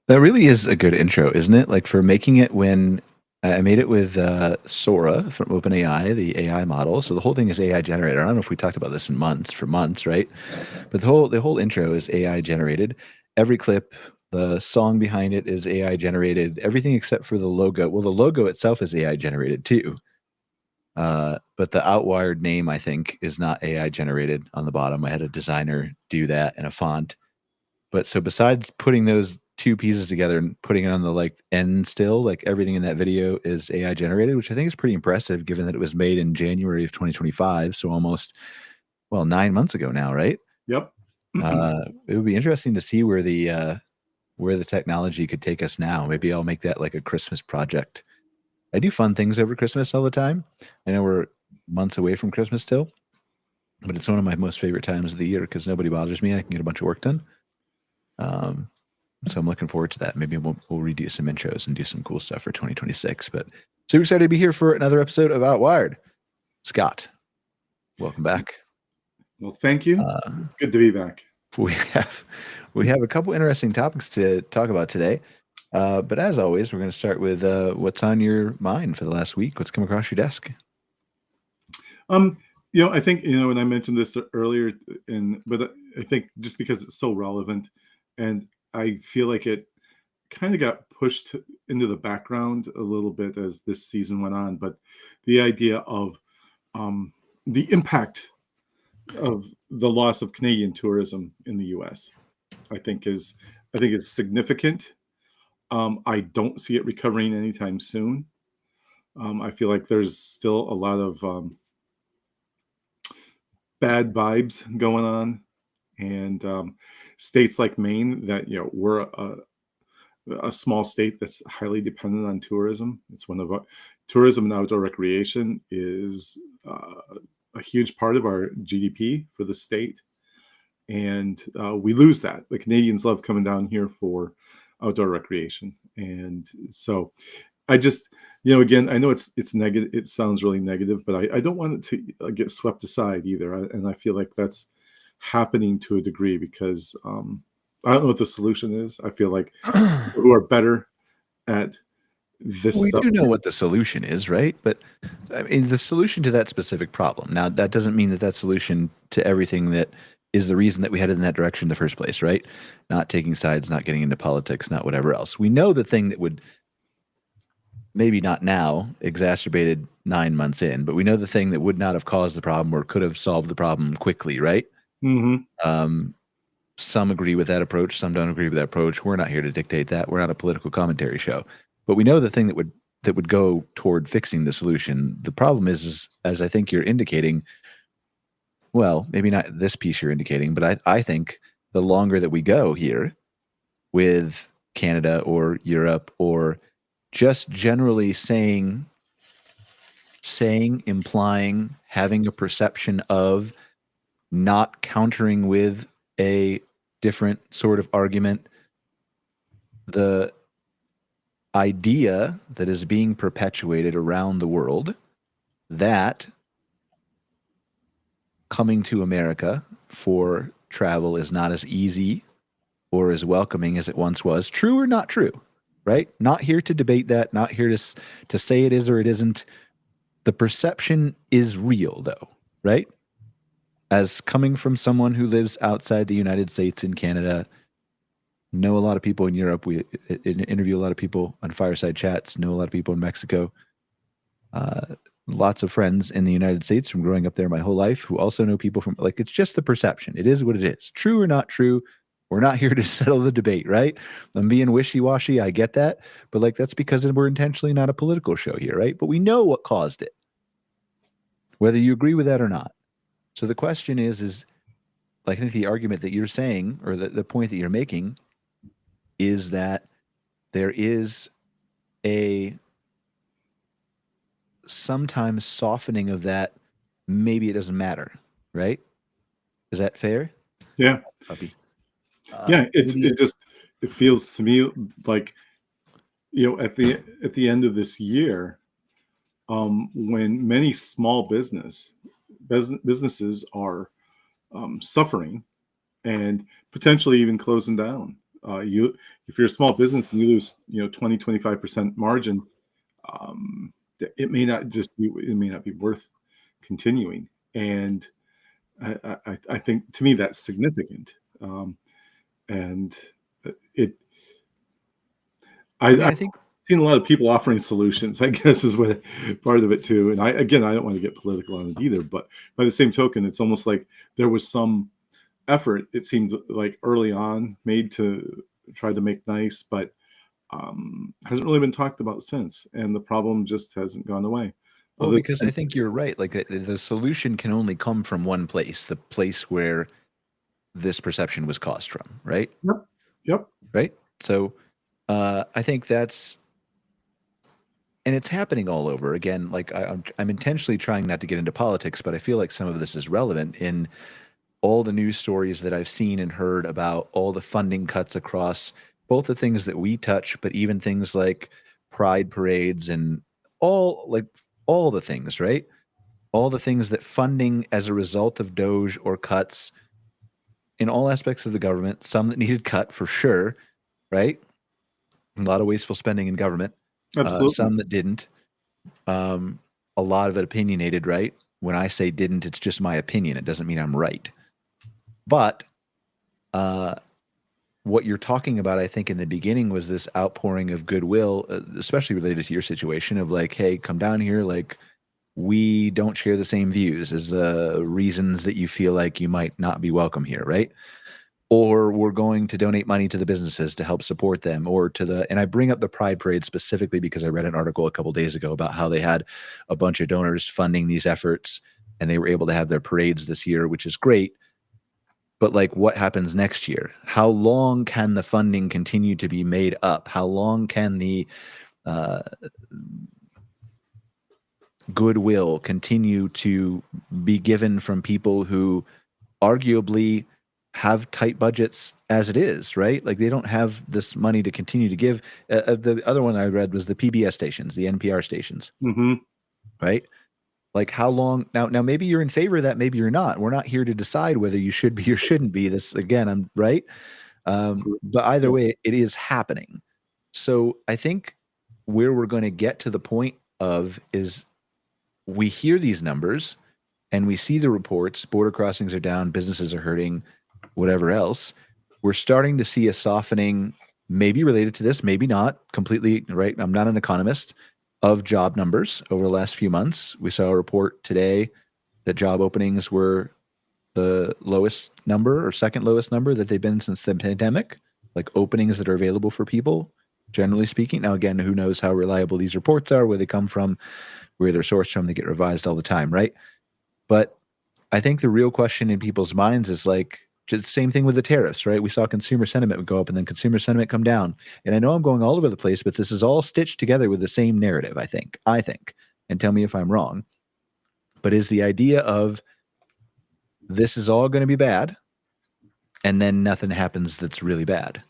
That really is a good intro, isn't it? Like for making it when I made it with Sora from OpenAI, the AI model. So the whole thing is AI generated. I don't know if we talked about this in months, right? But the whole intro is AI generated. Every clip, the song behind it is AI generated. Everything except for the logo. Well, the logo itself is AI generated too. But the Outwired name, I think, is not AI generated on the bottom. I had a designer do that in a font. But so besides putting those two pieces together and putting it on the like end still, like everything in that video is AI generated, which I think is pretty impressive given that it was made in January of 2025. So almost, well, 9 months ago now, right? Yep. It would be interesting to see where the technology could take us now. Maybe I'll make that like a Christmas project. I do fun things over Christmas all the time. I know we're months away from Christmas still, but it's one of my most favorite times of the year because nobody bothers me. I can get a bunch of work done. Um, so I'm looking forward to that. Maybe we'll redo some intros and do some cool stuff for 2026. But super excited to be here for another episode of Outwired. Scott, welcome back. Well, thank you. Uh, It's good to be back. we have we have a couple interesting topics to talk about today. But as always, we're going to start with what's on your mind for the last week. What's come across your desk? I think, and I mentioned this earlier, but I think just because it's so relevant, and I feel like it kind of got pushed into the background a little bit as this season went on, but the idea of the impact of the loss of Canadian tourism in the U.S. I think is significant. I don't see it recovering anytime soon. I feel like there's still a lot of bad vibes going on, and states like Maine that we're a small state that's highly dependent on tourism. It's one of our tourism and outdoor recreation is a huge part of our GDP for the state, and we lose that. The Canadians love coming down here for outdoor recreation, and so I just, again, I know it's negative. It sounds really negative, but I don't want it to get swept aside either. And I feel like that's happening to a degree because I don't know what the solution is. I feel like people who are better at this We stuff. do know what the solution is, right? But I mean, the solution to that specific problem. Now, that doesn't mean that solution to everything that is the reason that we headed in that direction in the first place, right? Not taking sides, not getting into politics, not whatever else. We know the thing that would maybe not now exacerbated 9 months in, but we know the thing that would not have caused the problem or could have solved the problem quickly, right? Mm-hmm. Some agree with that approach, some don't agree with that approach. We're not here to dictate that. We're not a political commentary show. But we know the thing that would go toward fixing the solution. The problem is as I think you're indicating, well, maybe not this piece you're indicating, but I think the longer that we go here with Canada or Europe or just generally saying, implying, having a perception of not countering with a different sort of argument, the idea that is being perpetuated around the world that coming to America for travel is not as easy or as welcoming as it once was. True or not true, right? Not here to debate that, not here to say it is or it isn't. The perception is real, though, right? As coming from someone who lives outside the United States in Canada, know a lot of people in Europe. We interview a lot of people on fireside chats, know a lot of people in Mexico. Lots of friends in the United States from growing up there my whole life who also know people from, like, it's just the perception. It is what it is. True or not true. We're not here to settle the debate, right? I'm being wishy-washy. I get that. But like, that's because we're intentionally not a political show here, right? But we know what caused it, whether you agree with that or not. So the question is like, I think the argument that you're saying, or the point that you're making, is that there is a sometimes softening of that. Maybe it doesn't matter, right? Is that fair? Yeah. Puppy. Yeah. It feels to me like, at the end of this year, when many small businesses are suffering and potentially even closing down. You, if you're a small business and you lose 20-25% margin, um, it may not be worth continuing. And I think, to me, that's significant. And it I mean, I've I think seen a lot of people offering solutions, I guess, is what part of it too. And I don't want to get political on it either, but by the same token, it's almost like there was some effort, it seemed like, early on made to try to make nice, but hasn't really been talked about since. And the problem just hasn't gone away. well, Other because I think you're right. Like the solution can only come from one place, the place where this perception was caused from, right? Yep. Yep. Right. So I think that's, and it's happening all over again. Like I'm intentionally trying not to get into politics, but I feel like some of this is relevant in all the news stories that I've seen and heard about all the funding cuts across both the things that we touch, but even things like pride parades and all like all the things, right? All the things that funding as a result of Doge or cuts in all aspects of the government, some that needed cut for sure, right? A lot of wasteful spending in government, Absolutely. some that didn't. Um, a lot of it opinionated, right? When I say didn't, it's just my opinion. It doesn't mean I'm right. But uh, what you're talking about, I think, in the beginning was this outpouring of goodwill, especially related to your situation of like, hey, come down here. Like, we don't share the same views as the reasons that you feel like you might not be welcome here, right? Or we're going to donate money to the businesses to help support them, or to the, and I bring up the Pride Parade specifically because I read an article a couple days ago about how they had a bunch of donors funding these efforts and they were able to have their parades this year, which is great. But like, what happens next year? How long can the funding continue to be made up? How long can the uh, goodwill continue to be given from people who arguably have tight budgets as it is, right? Like they don't have this money to continue to give. The other one I read was the PBS stations, the NPR stations, Mm-hmm. right? Like how long now maybe you're in favor of that, maybe you're not. We're not here to decide whether you should be or shouldn't be. This again, I'm right. But either Yeah. way, it is happening. So I think where we're going to get to the point of is we hear these numbers and we see the reports, border crossings are down, businesses are hurting, whatever else. We're starting to see a softening, maybe related to this, maybe not completely, right? I'm not an economist, of job numbers over the last few months. We saw a report today that job openings were the lowest number or second lowest number that they've been since the pandemic, like openings that are available for people, generally speaking. Now, again, who knows how reliable these reports are, where they come from, where they're sourced from, they get revised all the time, right? But I think the real question in people's minds is like, just the same thing with the tariffs, right? We saw consumer sentiment go up and then consumer sentiment come down. And I know I'm going all over the place, but this is all stitched together with the same narrative, I think, and tell me if I'm wrong. But is the idea of this is all going to be bad and then nothing happens that's really bad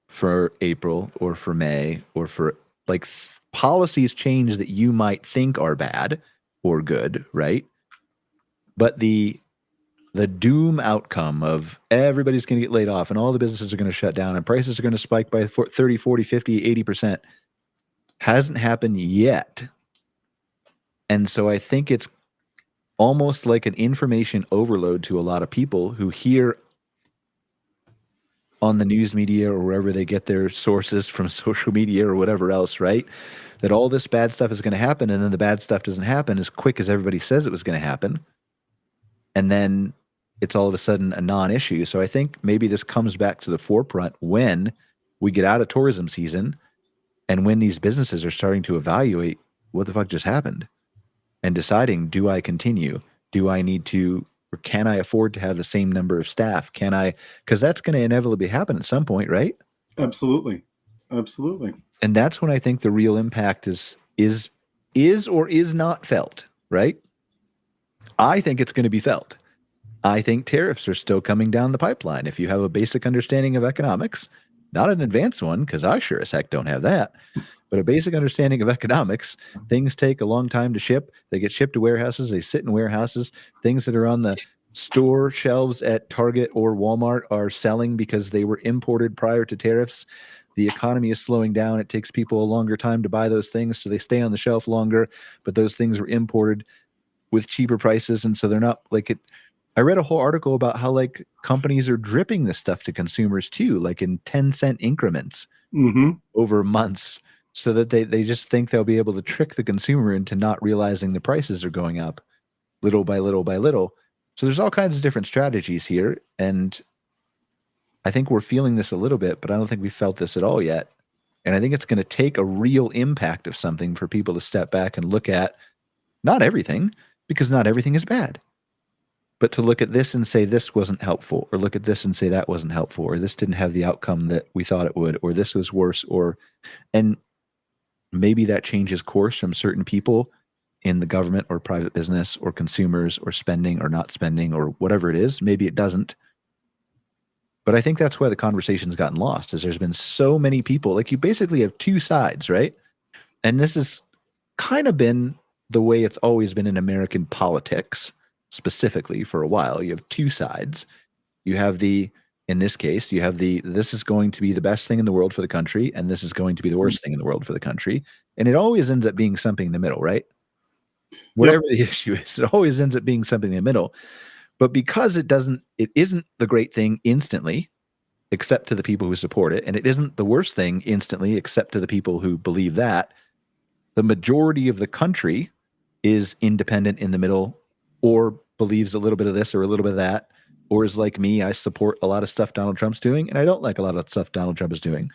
for April or for May or for like policies change that you might think are bad or good, right? But the doom outcome of everybody's going to get laid off and all the businesses are going to shut down and prices are going to spike by 30, 40, 50, 80% hasn't happened yet. And so I think it's almost like an information overload to a lot of people who hear on the news media or wherever they get their sources from social media or whatever else, right? That all this bad stuff is going to happen and then the bad stuff doesn't happen as quick as everybody says it was going to happen. And then it's all of a sudden a non-issue. So I think maybe this comes back to the forefront when we get out of tourism season and when these businesses are starting to evaluate what the fuck just happened and deciding, do I continue? Do I need to, or can I afford to have the same number of staff? Can I, because that's going to inevitably happen at some point, right? Absolutely. Absolutely. And that's when I think the real impact is or is not felt, right? I think it's going to be felt. I think tariffs are still coming down the pipeline. If you have a basic understanding of economics, not an advanced one, because I sure as heck don't have that, but a basic understanding of economics, things take a long time to ship. They get shipped to warehouses. They sit in warehouses. Things that are on the store shelves at Target or Walmart are selling because they were imported prior to tariffs. The economy is slowing down. It takes people a longer time to buy those things, so they stay on the shelf longer. But those things were imported with cheaper prices, and so they're not like it. I read a whole article about how like companies are dripping this stuff to consumers too, like in 10-cent increments Mm-hmm. over months, so that they just think they'll be able to trick the consumer into not realizing the prices are going up little by little by little. So there's all kinds of different strategies here, and I think we're feeling this a little bit, but I don't think we felt this at all yet. And I think it's going to take a real impact of something for people to step back and look at not everything, because not everything is bad, but to look at this and say this wasn't helpful, or look at this and say that wasn't helpful, or this didn't have the outcome that we thought it would, or this was worse, or and maybe that changes course from certain people in the government or private business or consumers or spending or not spending or whatever it is. Maybe it doesn't. But I think that's why the conversation's gotten lost, is there's been so many people. Like, you basically have two sides, right? And this has kind of been the way it's always been in American politics, specifically for a while. You have two sides. You have in this case, you have this is going to be the best thing in the world for the country, and this is going to be the worst thing in the world for the country. And it always ends up being something in the middle, right? Whatever Yep. the issue is, it always ends up being something in the middle. But because it isn't the great thing instantly, except to the people who support it, and it isn't the worst thing instantly, except to the people who believe that, the majority of the country is independent in the middle, or believes a little bit of this or a little bit of that, or is like me. I support a lot of stuff Donald Trump's doing, and I don't like a lot of stuff Donald Trump is doing.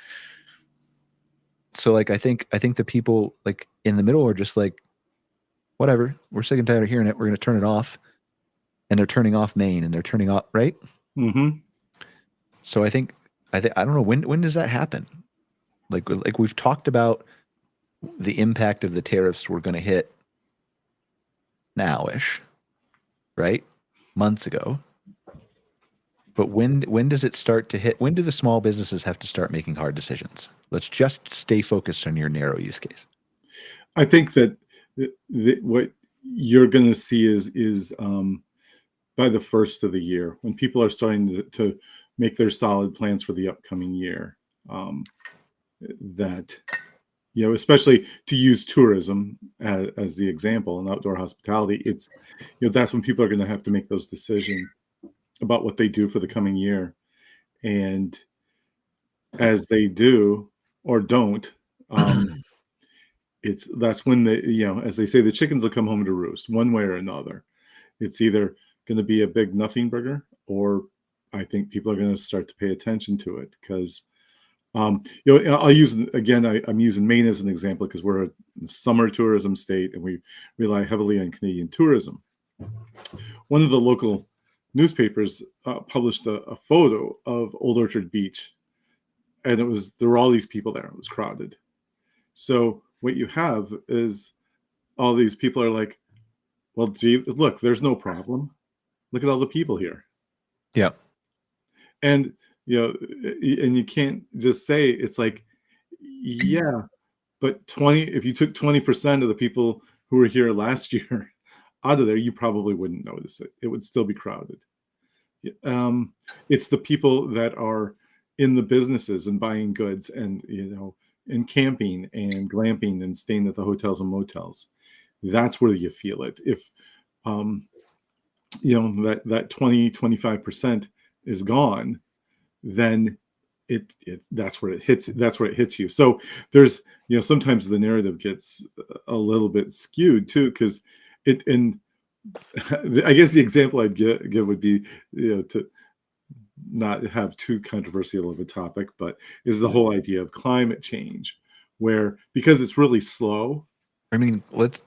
So like I think the people like in the middle are just like, whatever, we're sick and tired of hearing it. We're going to turn it off. And they're turning off Maine, and they're turning off, right? Mm-hmm. So I don't know, when does that happen? Like we've talked about the impact of the tariffs we're going to hit now-ish, right? Months ago. But when does it start to hit? When do the small businesses have to start making hard decisions? Let's just stay focused on your narrow use case. I think that what you're going to see is by the first of the year, when people are starting to make their solid plans for the upcoming year, that, especially to use tourism as the example and outdoor hospitality, it's, that's when people are going to have to make those decisions about what they do for the coming year. And as they do or don't, that's when as they say, the chickens will come home to roost one way or another. It's either going to be a big nothing burger, or I think people are going to start to pay attention to it because, I'll use, again, I'm using Maine as an example because we're a summer tourism state and we rely heavily on Canadian tourism. One of the local newspapers published a photo of Old Orchard Beach, and there were all these people there. It was crowded. So what you have is all these people are like, well, gee, look, there's no problem. Look at all the people here. Yeah. And, and you can't just say, it's like, yeah, but if you took 20% of the people who were here last year out of there, you probably wouldn't notice it. It would still be crowded. It's the people that are in the businesses and buying goods and, and camping and glamping and staying at the hotels and motels. That's where you feel it. If, that 20-25% is gone, then that's where it hits you. So there's, sometimes the narrative gets a little bit skewed too, because and I guess the example I'd give would be, to not have too controversial of a topic, but is the whole idea of climate change, where because it's really slow. I mean,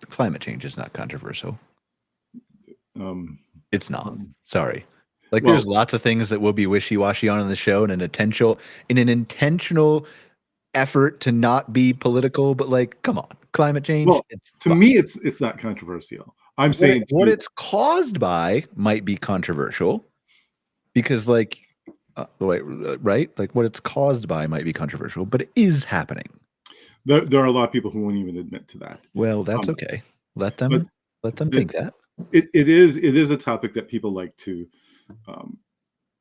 climate change is not controversial. It's not. Sorry. There's lots of things that will be wishy-washy on in the show in an intentional effort to not be political, but come on, climate change. Well, to me, it's not controversial. I'm saying what it's caused by might be controversial because right? What it's caused by might be controversial, but it is happening. There are a lot of people who won't even admit to that. Well, that's okay. Let them think that. it is a topic that people like to um,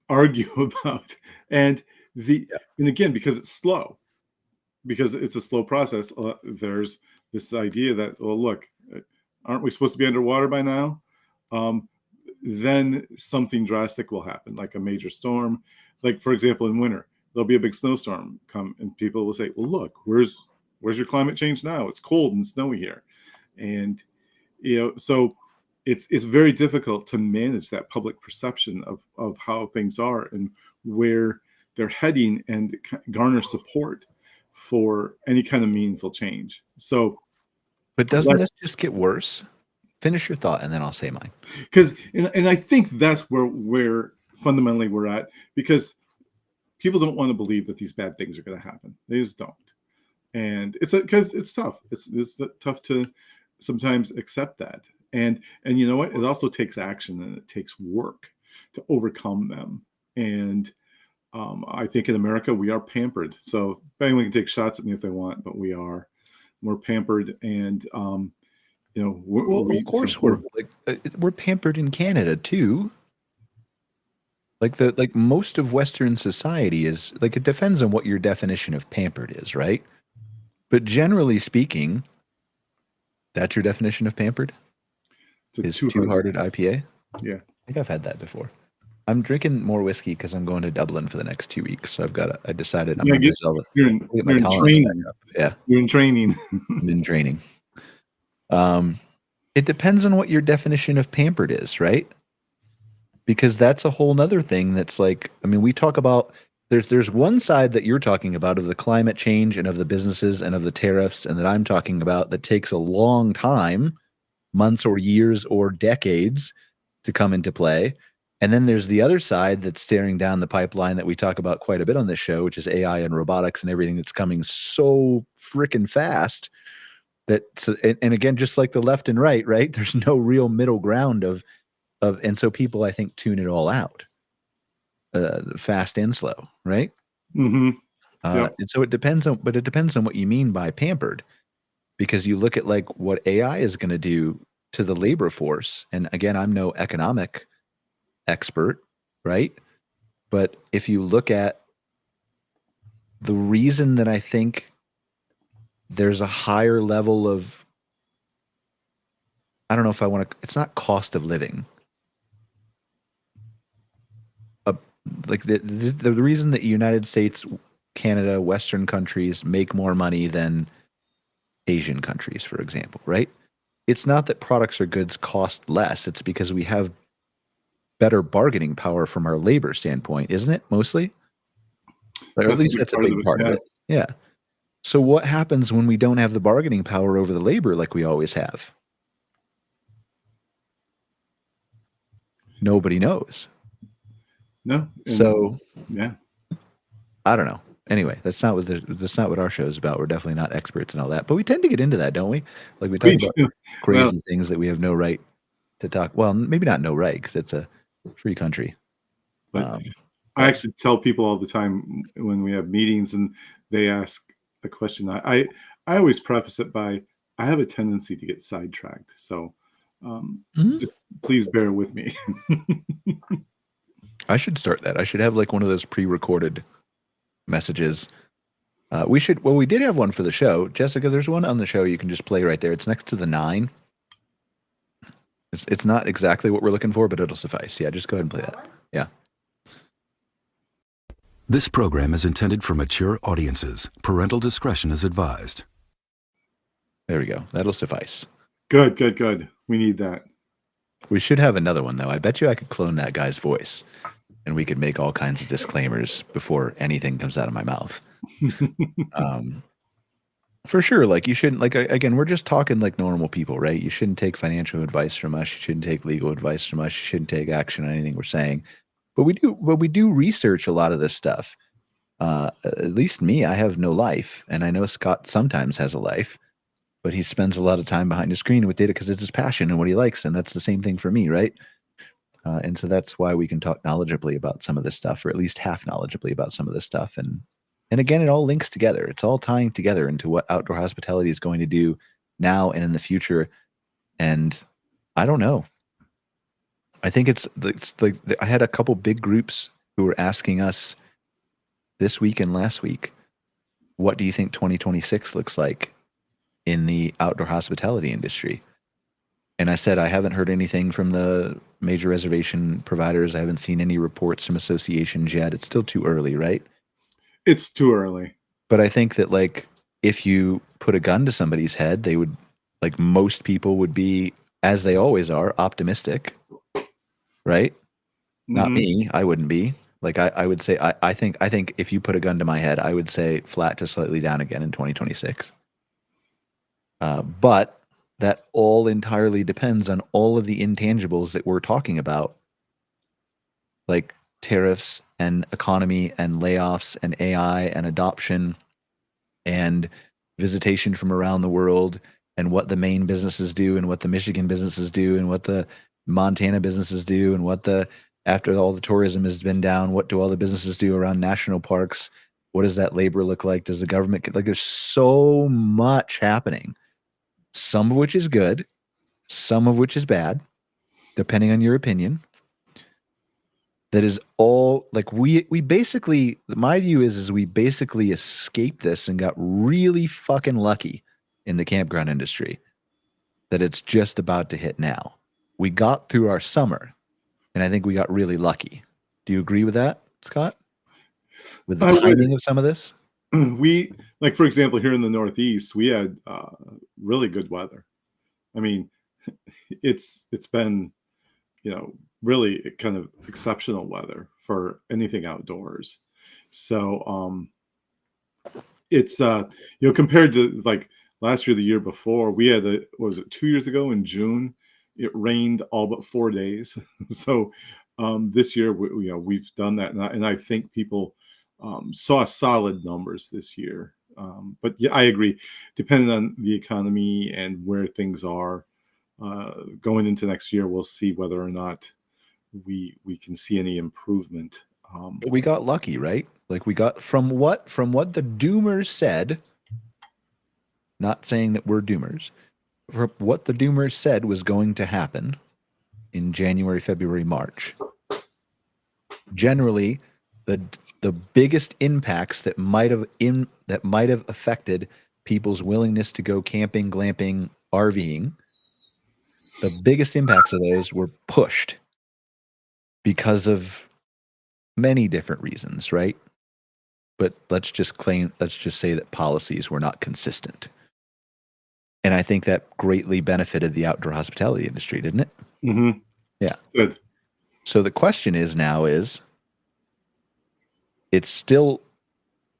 argue about, and the Yeah. and again, because it's slow, because it's a slow process. There's this idea that, well, look, aren't we supposed to be underwater by now? Um, then something drastic will happen, like a major storm. Like, for example, in winter, there'll be a big snowstorm come, and people will say, "Well, look, where's your climate change now? It's cold and snowy here," and so it's very difficult to manage that public perception of how things are and where they're heading, and garner support for any kind of meaningful change. So But doesn't this just get worse? Finish your thought, and then I'll say mine. because and I think that's where fundamentally we're at, because people don't want to believe that these bad things are going to happen. They just don't, and it's because it's tough. It's tough to sometimes accept that, and you know what? It also takes action, and it takes work to overcome them. And I think in America we are pampered. So anyone can take shots at me if they want, but we're pampered, and Well, of course, we're like we're pampered in Canada too. Like most of Western society is like, it depends on what your definition of pampered is, right? But generally speaking, that's your definition of pampered it's a is two-hearted. two-hearted IPA. Yeah. I think I've had that before. I'm drinking more whiskey because I'm going to Dublin for the next 2 weeks. So I decided I'm Yeah, going to sell it. you're Get my in tolerance back training. up. Yeah, You're in training. I'm in training. It depends on what your definition of pampered is, right? Because that's a whole nother thing that's like, I mean, we talk about there's one side that you're talking about of the climate change and of the businesses and of the tariffs, and that I'm talking about that takes a long time, months or years or decades to come into play. And then there's the other side that's staring down the pipeline that we talk about quite a bit on this show, which is AI and robotics and everything that's coming so freaking fast that, and again, just like the left and right, there's no real middle ground and so people, I think, tune it all out, fast and slow, right? Mm-hmm. Yep. And so it depends on what you mean by pampered, because you look at like what AI is going to do to the labor force. And again, I'm no economic expert, right? But if you look at the reason that I think there's a higher level of, I don't know if I want to, it's not cost of living. Like the reason that United States, Canada, Western countries make more money than Asian countries, for example, right? It's not that products or goods cost less. It's because we have better bargaining power from our labor standpoint, isn't it? Mostly, or at That's a least big that's a part of big it. part of Yeah. it. Yeah. So what happens when we don't have the bargaining power over the labor like we always have? Nobody knows. No. So Yeah. I don't know. Anyway, that's not what our show is about. We're definitely not experts and all that, but we tend to get into that, don't we? Like we talk We about do. Well, crazy things that we have no right to talk. Well, maybe not no right, because it's a free country. but I actually tell people all the time when we have meetings and they ask a question, I always preface it by, I have a tendency to get sidetracked. So just please bear with me. I should start that. I should have like one of those pre-recorded messages. We did have one for the show. Jessica, there's one on the show you can just play right there. It's next to the 9. It's not exactly what we're looking for, but it'll suffice. Yeah, just go ahead and play that. Yeah. This program is intended for mature audiences. Parental discretion is advised. There we go. That'll suffice. Good. We need that. We should have another one, though. I bet you I could clone that guy's voice, and we could make all kinds of disclaimers before anything comes out of my mouth. For sure. Like, you shouldn't, like, again, we're just talking like normal people, right? You shouldn't take financial advice from us. You shouldn't take legal advice from us. You shouldn't take action on anything we're saying. But we do research a lot of this stuff. At least me, I have no life. And I know Scott sometimes has a life, but he spends a lot of time behind a screen with data because it's his passion and what he likes. And that's the same thing for me, right? And so that's why we can talk knowledgeably about some of this stuff, or at least half knowledgeably about some of this stuff. And again, it all links together. It's all tying together into what outdoor hospitality is going to do now and in the future. And I don't know. I think it's I had a couple big groups who were asking us this week and last week, what do you think 2026 looks like in the outdoor hospitality industry? And I said, I haven't heard anything from the major reservation providers. I haven't seen any reports from associations yet. It's still too early, right? It's too early. But I think that, like, if you put a gun to somebody's head, they would, like, most people would be, as they always are, optimistic, right? Not me. I wouldn't be. Like, I would say, I think if you put a gun to my head, I would say flat to slightly down again in 2026. But that all entirely depends on all of the intangibles that we're talking about, like tariffs and economy and layoffs and AI and adoption and visitation from around the world and what the Maine businesses do and what the Michigan businesses do and what the Montana businesses do and what the, after all the tourism has been down, what do all the businesses do around national parks? What does that labor look like? Does the government, like, there's so much happening, some of which is good, some of which is bad, depending on your opinion. That is all, like, we basically, my view is we basically escaped this and got really fucking lucky in the campground industry, that it's just about to hit now. We got through our summer, and I think we got really lucky. Do you agree with that, Scott? With the timing of some of this? We, like, for example, here in the Northeast, we had really good weather. I mean, it's been, really kind of exceptional weather for anything outdoors. So it's compared to, like, last year, the year before, we had what was it, 2 years ago in June, it rained all but 4 days. So this year, we've done that, and I think people saw solid numbers this year. But yeah, I agree. Depending on the economy and where things are going into next year, we'll see whether or not we can see any improvement. We got lucky, right? Like, we got from what the doomers said. Not saying that we're doomers. From what the doomers said was going to happen in January, February, March. Generally, the biggest impacts that might have affected people's willingness to go camping, glamping, RVing, the biggest impacts of those were pushed because of many different reasons, right? But let's just say that policies were not consistent. And I think that greatly benefited the outdoor hospitality industry, didn't it? Mm-hmm. Yeah. Good. So the question is it's still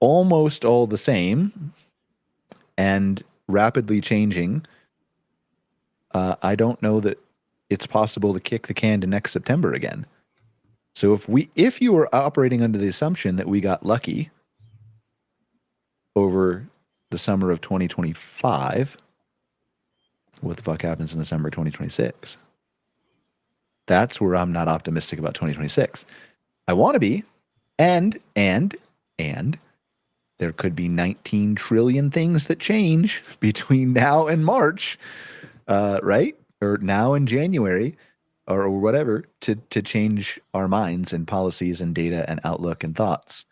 almost all the same and rapidly changing. I don't know that it's possible to kick the can to next September again. So if you were operating under the assumption that we got lucky over the summer of 2025, what the fuck happens in the summer of 2026? That's where I'm not optimistic about 2026. I want to be, and there could be 19 trillion things that change between now and March, right? Or now and January, or whatever, to change our minds and policies and data and outlook and thoughts.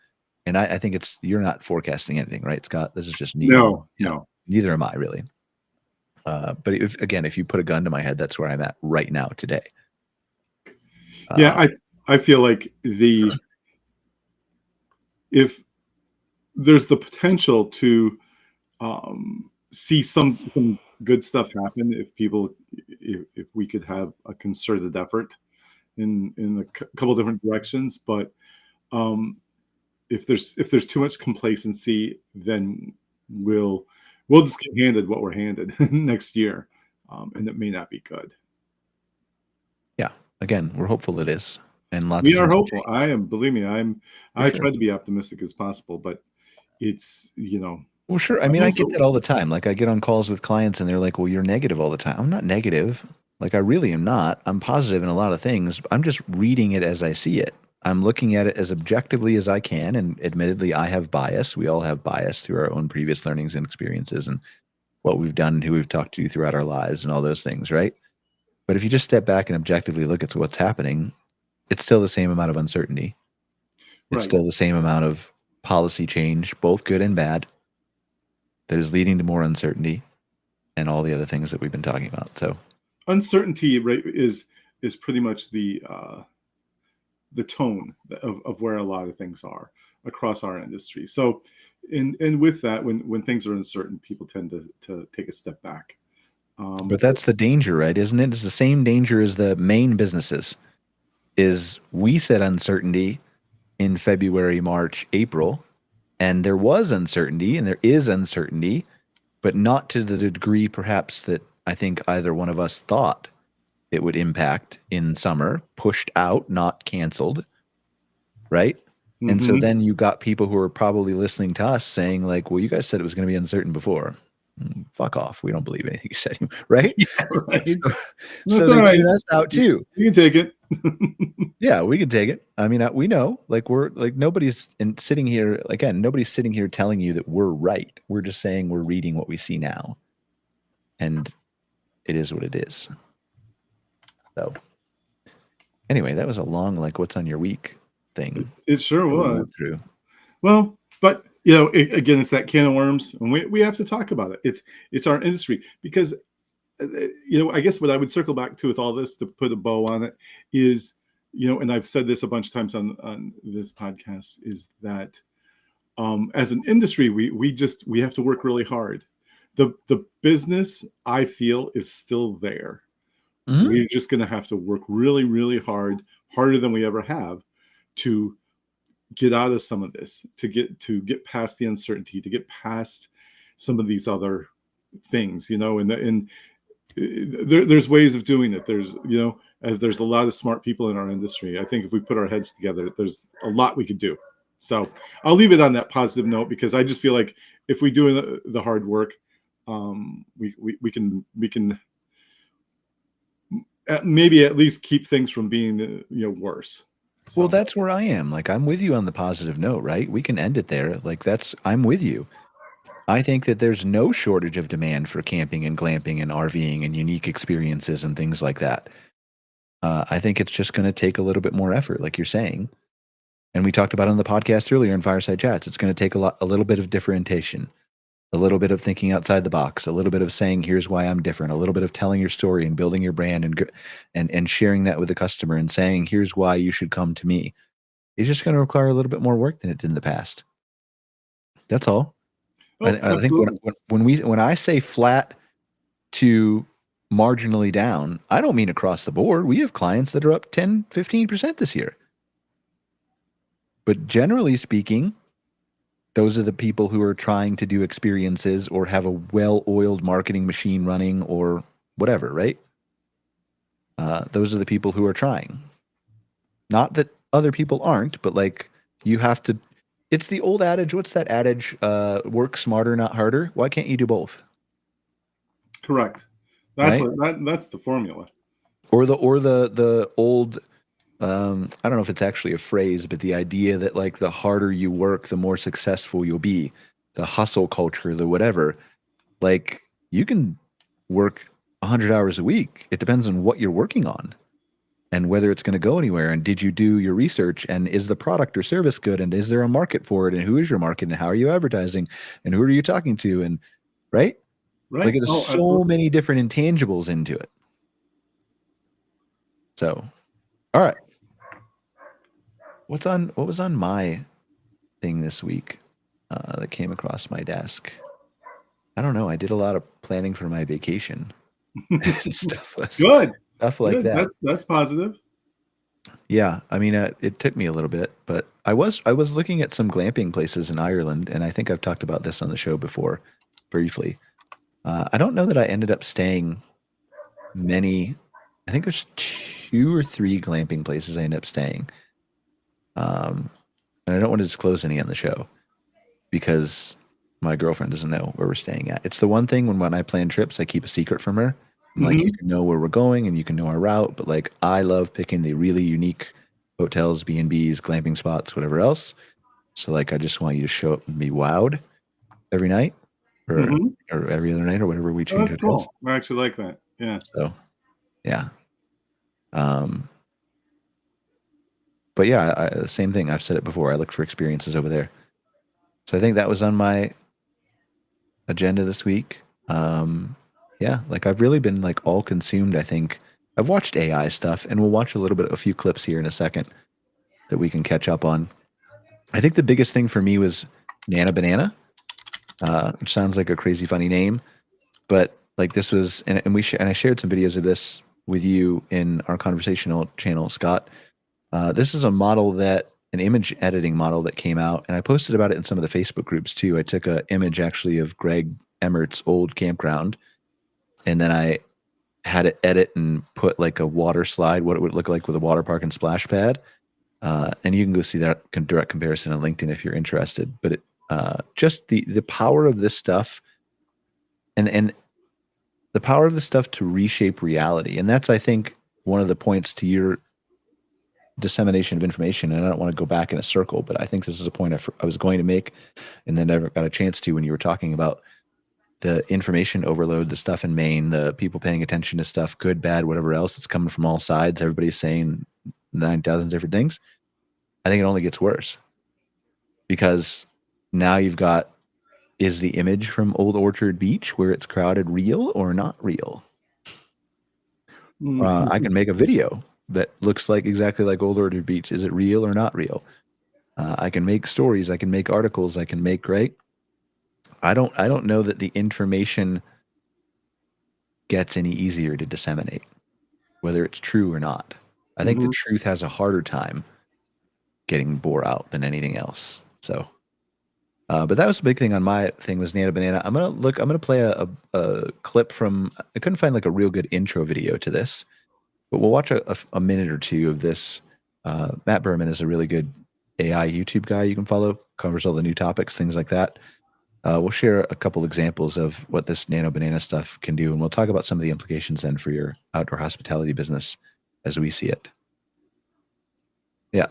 And I think you're not forecasting anything, right, Scott? This is just me. No. Neither am I, really. But if you put a gun to my head, that's where I'm at right now today. Yeah, I feel like if there's the potential to see some good stuff happen, if we could have a concerted effort in a couple different directions, but if there's too much complacency, then we'll just get handed what we're handed next year, and it may not be good. Yeah, again, we're hopeful it is, and we are hopeful. Believe me, I sure. try to be optimistic as possible, but it's Well, sure. I mean, I get that all the time. Like, I get on calls with clients and they're like, well, you're negative all the time. I'm not negative. Like, I really am not. I'm positive in a lot of things. I'm just reading it as I see it. I'm looking at it as objectively as I can. And admittedly, I have bias. We all have bias through our own previous learnings and experiences and what we've done and who we've talked to throughout our lives and all those things, right? But if you just step back and objectively look at what's happening, it's still the same amount of uncertainty. It's Right. still the same amount of policy change, both good and bad, that is leading to more uncertainty and all the other things that we've been talking about. So Uncertainty, right, is pretty much the tone of where a lot of things are across our industry. So, and with that, when things are uncertain, people tend to take a step back. but that's the danger, right? Isn't it? It's the same danger as the main businesses. Is we said uncertainty in February, March, April, and there was uncertainty and there is uncertainty, but not to the degree perhaps that I think either one of us thought it would impact in summer, pushed out, not canceled, right? And so Mhm. then you got people who are probably listening to us saying like, well, you guys said it was going to be uncertain before. Fuck off. We don't believe anything you said, right? Yeah, right. So, That's they all right. tune us out too. You can take it. Yeah, we can take it. I mean, we know, like we're like sitting here again. Nobody's sitting here telling you that we're right. We're just saying we're reading what we see now, and it is what it is. So, anyway, that was a long like what's on your week thing. It sure that we was. went through. Well, but you know, again, it's that can of worms, and we have to talk about it. It's our industry because you know, I guess what I would circle back to with all this to put a bow on it is, you know, and I've said this a bunch of times on this podcast, is that as an industry, we have to work really hard. The business, I feel, is still there. Mhm. We're just going to have to work really, really hard, harder than we ever have, to get out of some of this, to get past the uncertainty, to get past some of these other things, you know, and there's ways of doing it. There's, you know, as there's a lot of smart people in our industry. I think if we put our heads together, there's a lot we could do. So I'll leave it on that positive note, because I just feel like if we do the hard work, we can maybe at least keep things from being you know, worse. So. Well, that's where I am. Like, I'm with you on the positive note, right? We can end it there. Like, I'm with you. I think that there's no shortage of demand for camping and glamping and RVing and unique experiences and things like that. I think it's just going to take a little bit more effort, like you're saying. And we talked about it on the podcast earlier in Fireside Chats. It's going to take a little bit of differentiation, a little bit of thinking outside the box, a little bit of saying, here's why I'm different, a little bit of telling your story and building your brand and sharing that with the customer and saying, here's why you should come to me. It's just going to require a little bit more work than it did in the past. That's all. Oh, I think when I say flat to marginally down, I don't mean across the board. We have clients that are up 10, 15% this year. But generally speaking, those are the people who are trying to do experiences or have a well-oiled marketing machine running or whatever, right? Those are the people who are trying. Not that other people aren't, but like you have to. It's the old adage. What's that adage? Work smarter, not harder. Why can't you do both? Correct. That's right? that's the formula. Or the old. I don't know if it's actually a phrase, but the idea that like the harder you work, the more successful you'll be. The hustle culture, the whatever. Like you can work 100 hours a week. It depends on what you're working on and whether it's going to go anywhere. And did you do your research? And is the product or service good? And is there a market for it? And who is your market? And how are you advertising? And who are you talking to? And right? Right. Like there's so absolutely. many different intangibles into it. So, all right. What was on my thing this week that came across my desk? I don't know. I did a lot of planning for my vacation. stuff Good. Stuff like Good. that. That's positive. Yeah, I mean, it took me a little bit, but I was looking at some glamping places in Ireland, and I think I've talked about this on the show before, briefly. I don't know that I ended up staying many. I think there's 2 or 3 glamping places I ended up staying. And I don't want to disclose any on the show because my girlfriend doesn't know where we're staying at. It's the one thing when I plan trips, I keep a secret from her. I'm like, you can know where we're going and you can know our route, but like I love picking the really unique hotels, B&Bs, glamping spots, whatever else. So like I just want you to show up and be wowed every night or every other night or whatever we change That's hotels. cool. I actually like that. Yeah. So Yeah. But yeah, same thing. I've said it before. I look for experiences over there. So I think that was on my agenda this week. Yeah, like I've really been like all consumed. I think I've watched AI stuff, and we'll watch a few clips here in a second that we can catch up on. I think the biggest thing for me was Nana Banana, which sounds like a crazy funny name, but like this was, and I shared some videos of this with you in our conversational channel, Scott. This is a model an image editing model that came out, and I posted about it in some of the Facebook groups too. I took an image actually of Greg Emmert's old campground, and then I had it edit and put like a water slide, what it would look like with a water park and splash pad. And you can go see that direct comparison on LinkedIn if you're interested. But just the power of this stuff, and the power of this stuff to reshape reality, and that's I think one of the points to your dissemination of information. And I don't want to go back in a circle, but I think this is a point I was going to make, and then never got a chance to when you were talking about the information overload, the stuff in Maine, the people paying attention to stuff, good, bad, whatever else. It's coming from all sides. Everybody's saying 9,000 different things. I think it only gets worse because now you've got, is the image from Old Orchard Beach where it's crowded real or not real? I can make a video that looks like exactly like Old Orchard Beach. Is it real or not real? I can make stories. I can make articles. I can make, right? I don't know that the information gets any easier to disseminate, whether it's true or not. I think the truth has a harder time getting bore out than anything else. So, but that was a big thing on my thing was Nana Banana. I'm gonna play a clip from. I couldn't find like a real good intro video to this, but we'll watch a minute or two of this. Matt Berman is a really good AI YouTube guy you can follow. Covers all the new topics, things like that. We'll share a couple examples of what this Nano Banana stuff can do, and we'll talk about some of the implications then for your outdoor hospitality business as we see it. Yeah.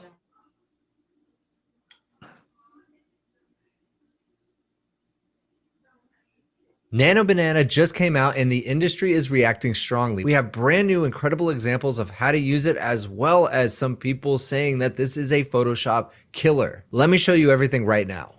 Nano Banana just came out and the industry is reacting strongly. We have brand new incredible examples of how to use it, as well as some people saying that this is a Photoshop killer. Let me show you everything right now.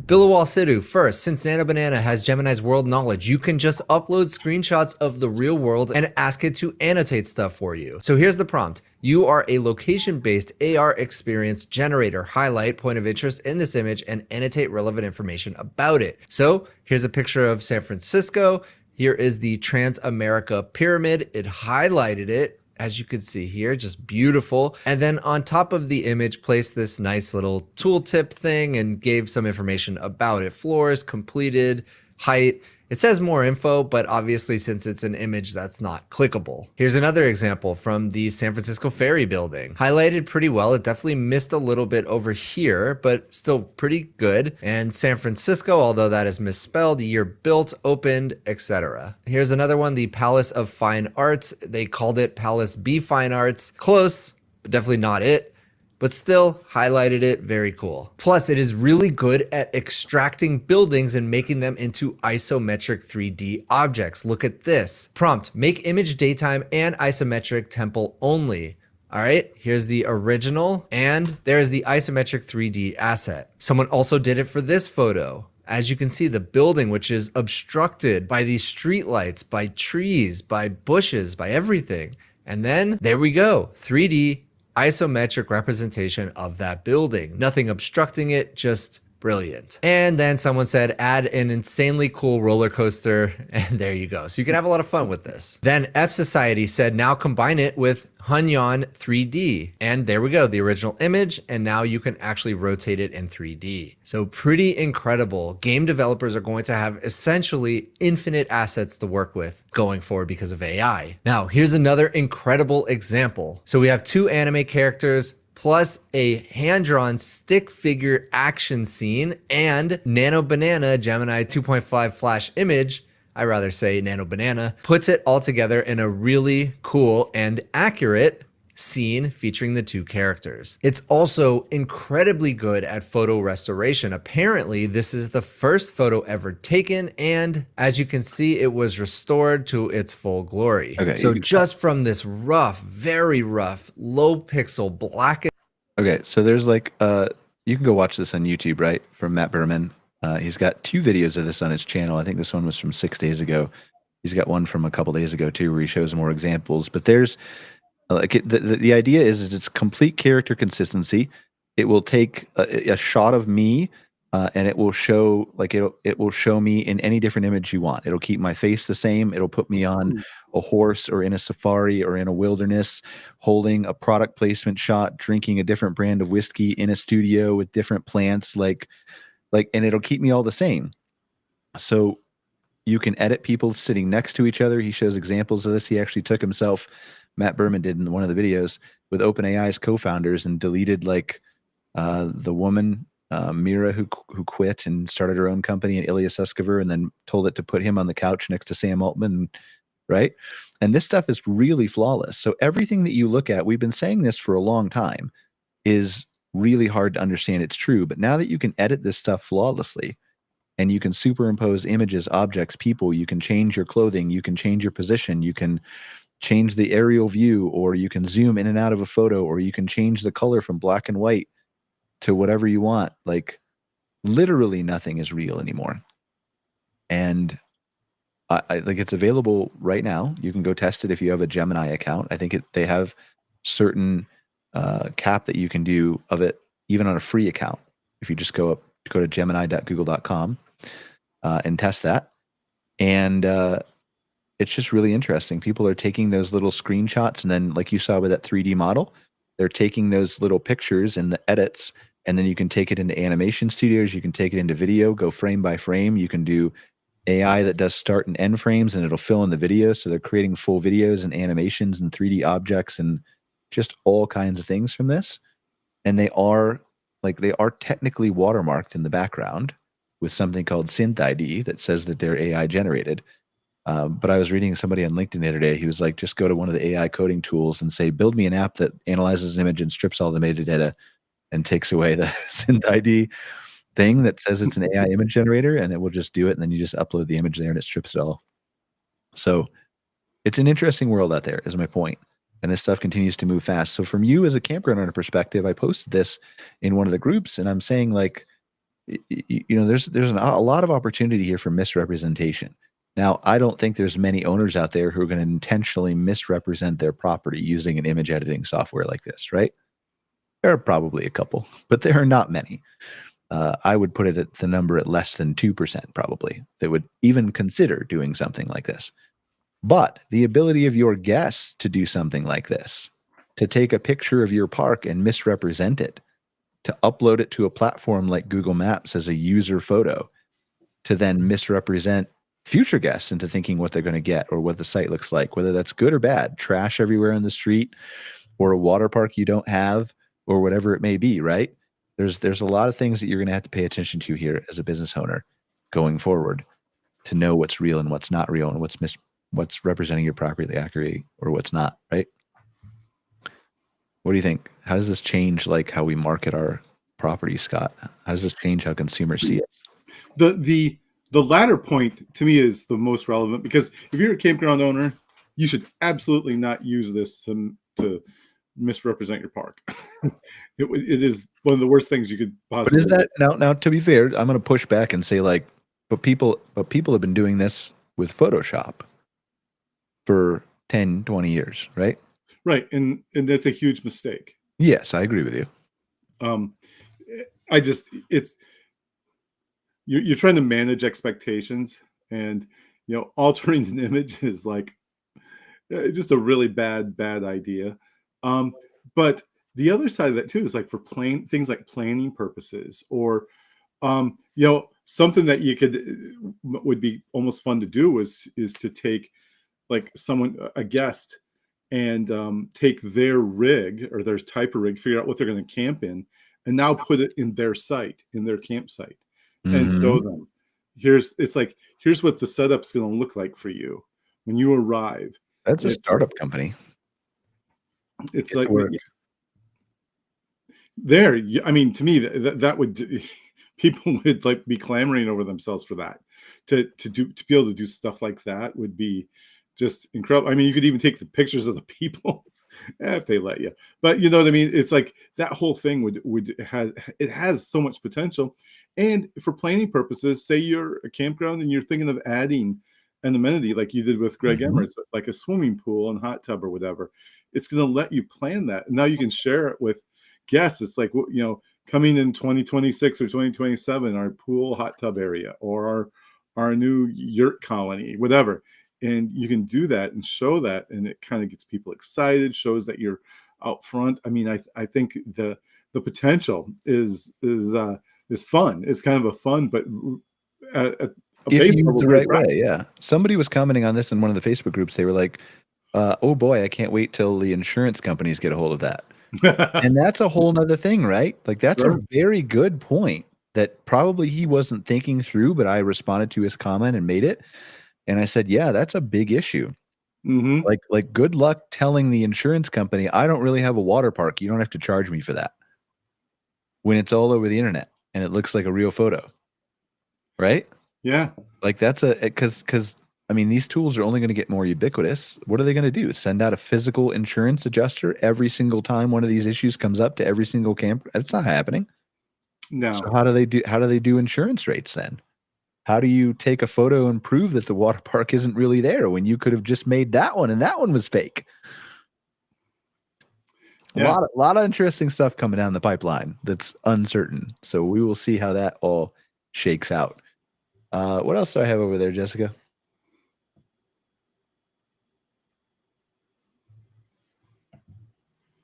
Bilawal Sidhu, first, since Nano Banana has Gemini's world knowledge, you can just upload screenshots of the real world and ask it to annotate stuff for you. So here's the prompt. You are a location-based AR experience generator. Highlight point of interest in this image and annotate relevant information about it. So here's a picture of San Francisco. Here is the Trans-America Pyramid. It highlighted it. As you can see here, just beautiful. And then on top of the image, placed this nice little tooltip thing and gave some information about it. Floors, completed, height. It says more info, but obviously since it's an image, that's not clickable. Here's another example from the San Francisco Ferry building. Highlighted pretty well. It definitely missed a little bit over here, but still pretty good. And San Francisco, although that is misspelled, year built, opened, etc. Here's another one, the Palace of Fine Arts. They called it Palace B Fine Arts. Close, but definitely not it. But still highlighted it, very cool. Plus, it is really good at extracting buildings and making them into isometric 3D objects. Look at this. Prompt, make image daytime and isometric temple only. All right, here's the original, and there's the isometric 3D asset. Someone also did it for this photo. As you can see, the building, which is obstructed by these streetlights, by trees, by bushes, by everything. And then there we go, 3D isometric representation of that building. Nothing obstructing it, just brilliant. And then someone said, add an insanely cool roller coaster, and there you go. So you can have a lot of fun with this. Then F Society said, now combine it with Hunyon 3D. And there we go, the original image, and now you can actually rotate it in 3D. So pretty incredible. Game developers are going to have essentially infinite assets to work with going forward because of AI. Now, here's another incredible example. So we have two anime characters, plus a hand-drawn stick figure action scene, and Nano Banana Gemini 2.5 flash image, I rather say Nano Banana, puts it all together in a really cool and accurate scene featuring the two characters. It's also incredibly good at photo restoration. Apparently, this is the first photo ever taken, and as you can see, it was restored to its full glory. Okay, So just from this rough, very rough, low pixel black. Okay, so there's like you can go watch this on YouTube, right? From Matt Berman. He's got 2 videos of this on his channel. I think this one was from 6 days ago. He's got one from a couple days ago too, where he shows more examples. But there's the idea is it's complete character consistency. It will take a shot of me, and it will show it will show me in any different image you want. It'll keep my face the same. It'll put me on a horse or in a safari or in a wilderness, holding a product placement shot, drinking a different brand of whiskey in a studio with different plants, and it'll keep me all the same. So you can edit people sitting next to each other. He shows examples of this. He actually took himself, Matt Berman did in one of the videos, with OpenAI's co-founders and deleted the woman, Mira, who quit and started her own company, and Ilya Sutskever, and then told it to put him on the couch next to Sam Altman, right? And this stuff is really flawless. So everything that you look at, we've been saying this for a long time, is really hard to understand it's true. But now that you can edit this stuff flawlessly, and you can superimpose images, objects, people, you can change your clothing, you can change your position, you can change the aerial view, or you can zoom in and out of a photo, or you can change the color from black and white to whatever you want. Like, literally nothing is real anymore. And I think it's available right now. You can go test it if you have a Gemini account. I think they have certain cap that you can do of it, even on a free account. If you just go to gemini.google.com and test that. And it's just really interesting. People are taking those little screenshots, and then, like you saw with that 3D model, they're taking those little pictures and the edits, and then you can take it into animation studios. You can take it into video, go frame by frame. You can do AI that does start and end frames, and it'll fill in the video. So they're creating full videos and animations and 3D objects and just all kinds of things from this. And they are technically watermarked in the background with something called Synth ID that says that they're AI generated. But I was reading somebody on LinkedIn the other day. He was like, just go to one of the AI coding tools and say, build me an app that analyzes an image and strips all the metadata and takes away the Synth ID thing that says it's an AI image generator, and it will just do it. And then you just upload the image there and it strips it all. So it's an interesting world out there, is my point. And this stuff continues to move fast. So from you as a campground owner perspective, I posted this in one of the groups, and I'm saying, like, there's a lot of opportunity here for misrepresentation. Now, I don't think there's many owners out there who are going to intentionally misrepresent their property using an image editing software like this, right? There are probably a couple, but there are not many. I would put it at the number at less than 2% probably that would even consider doing something like this. But the ability of your guests to do something like this, to take a picture of your park and misrepresent it, to upload it to a platform like Google Maps as a user photo, to then misrepresent future guests into thinking what they're going to get or what the site looks like, whether that's good or bad, trash everywhere in the street, or a water park you don't have, or whatever it may be, right? There's a lot of things that you're going to have to pay attention to here as a business owner going forward to know what's real and what's not real, and what's representing your property accurately or what's not, right? What do you think? How does this change like how we market our property, Scott? How does this change how consumers see it? The latter point to me is the most relevant, because if you're a campground owner, you should absolutely not use this to misrepresent your park. It is one of the worst things you could possibly. But is that now? To be fair, I'm going to push back and say, like, but people have been doing this with Photoshop for 10, 20 years, right? Right, and that's a huge mistake. Yes, I agree with you. You're trying to manage expectations, and altering an image is like just a really bad idea. But the other side of that too is like for things like planning purposes, or something that would be almost fun to do is to take like a guest, and take their rig or their type of rig, figure out what they're going to camp in, and now put it in their site, in their campsite, and show them. Here's what the setup's going to look like for you when you arrive. That's a startup company. It's Get to like work. there. I mean, to me, that would people would like be clamoring over themselves for that. To be able to do stuff like that would be just incredible. I mean, you could even take the pictures of the people if they let you. But you know what I mean? It's like that whole thing has so much potential. And for planning purposes, say you're a campground and you're thinking of adding an amenity like you did with Greg Mhm. Emmert's, like a swimming pool and hot tub or whatever. It's going to let you plan that. And now you can share it with guests. It's like, coming in 2026 or 2027, our pool hot tub area or our new yurt colony, whatever. And you can do that and show that, and it kind of gets people excited, shows that you're out front. I mean, I think the potential is fun. It's kind of a fun, but a If you use favorable the way to right way, yeah. Somebody was commenting on this in one of the Facebook groups. They were like, "Oh boy, I can't wait till the insurance companies get a hold of that." practice. And that's a whole nother thing, right? Like, that's a Sure. very good point that probably he wasn't thinking through, but I responded to his comment and made it. And I said, "Yeah, that's a big issue." Hmm. Like, good luck telling the insurance company, "I don't really have a water park. You don't have to charge me for that," when it's all over the internet and it looks like a real photo, right? Yeah. Like, that's because I mean, these tools are only gonna get more ubiquitous. What are they gonna do? Send out a physical insurance adjuster every single time one of these issues comes up to every single camp? That's not happening. So No. how do they do insurance rates then? How do you take a photo and prove that the water park isn't really there when you could have just made that one and that one was fake? A Yeah. lot of interesting stuff coming down the pipeline that's uncertain. So we will see how that all shakes out. What else do I have over there, Jessica?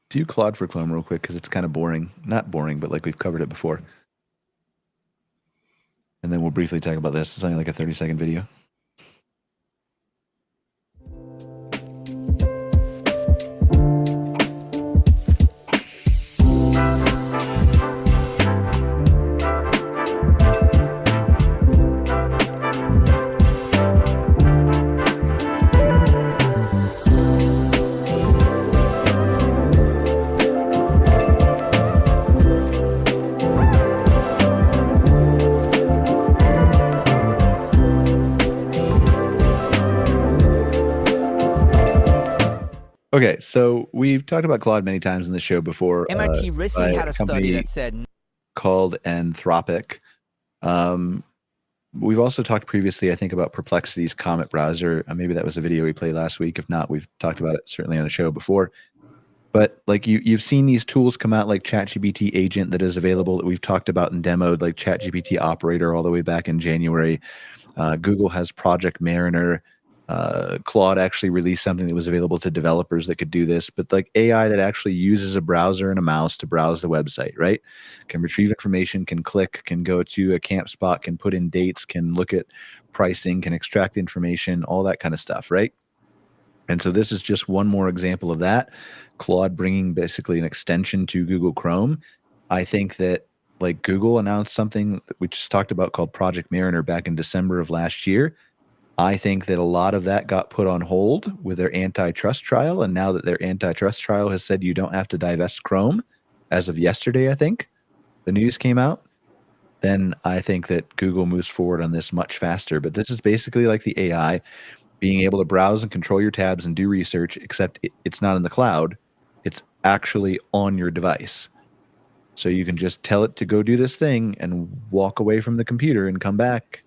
Do Claude for Chrome real quick because it's kind of boring. Not boring, but like we've covered it before. And then we'll briefly talk about this. It's only like a 30-second video. Okay, so we've talked about Claude many times in the show before. MIT recently by had a a study company that said called Anthropic. We've also talked previously, I think, about Perplexity's Comet browser. Maybe that was a video we played last week. If not, we've talked about it certainly on the show before. But like you've seen these tools come out like ChatGPT Agent that is available that we've talked about and demoed, like ChatGPT Operator all the way back in January. Google has Project Mariner. Claude actually released something that was available to developers that could do this, but like AI that actually uses a browser and a mouse to browse the website, right? Can retrieve information, can click, can go to a camp spot, can put in dates, can look at pricing, can extract information, all that kind of stuff, right? And so this is just one more example of that. Claude bringing basically an extension to Google Chrome. I think that like Google announced something that we just talked about called Project Mariner back in December of last year. I think that a lot of that got put on hold with their antitrust trial. And now that their antitrust trial has said you don't have to divest Chrome as of yesterday, I think the news came out, then I think that Google moves forward on this much faster. But this is basically like the AI being able to browse and control your tabs and do research, except it's not in the cloud. It's actually on your device. So you can just tell it to go do this thing and walk away from the computer and come back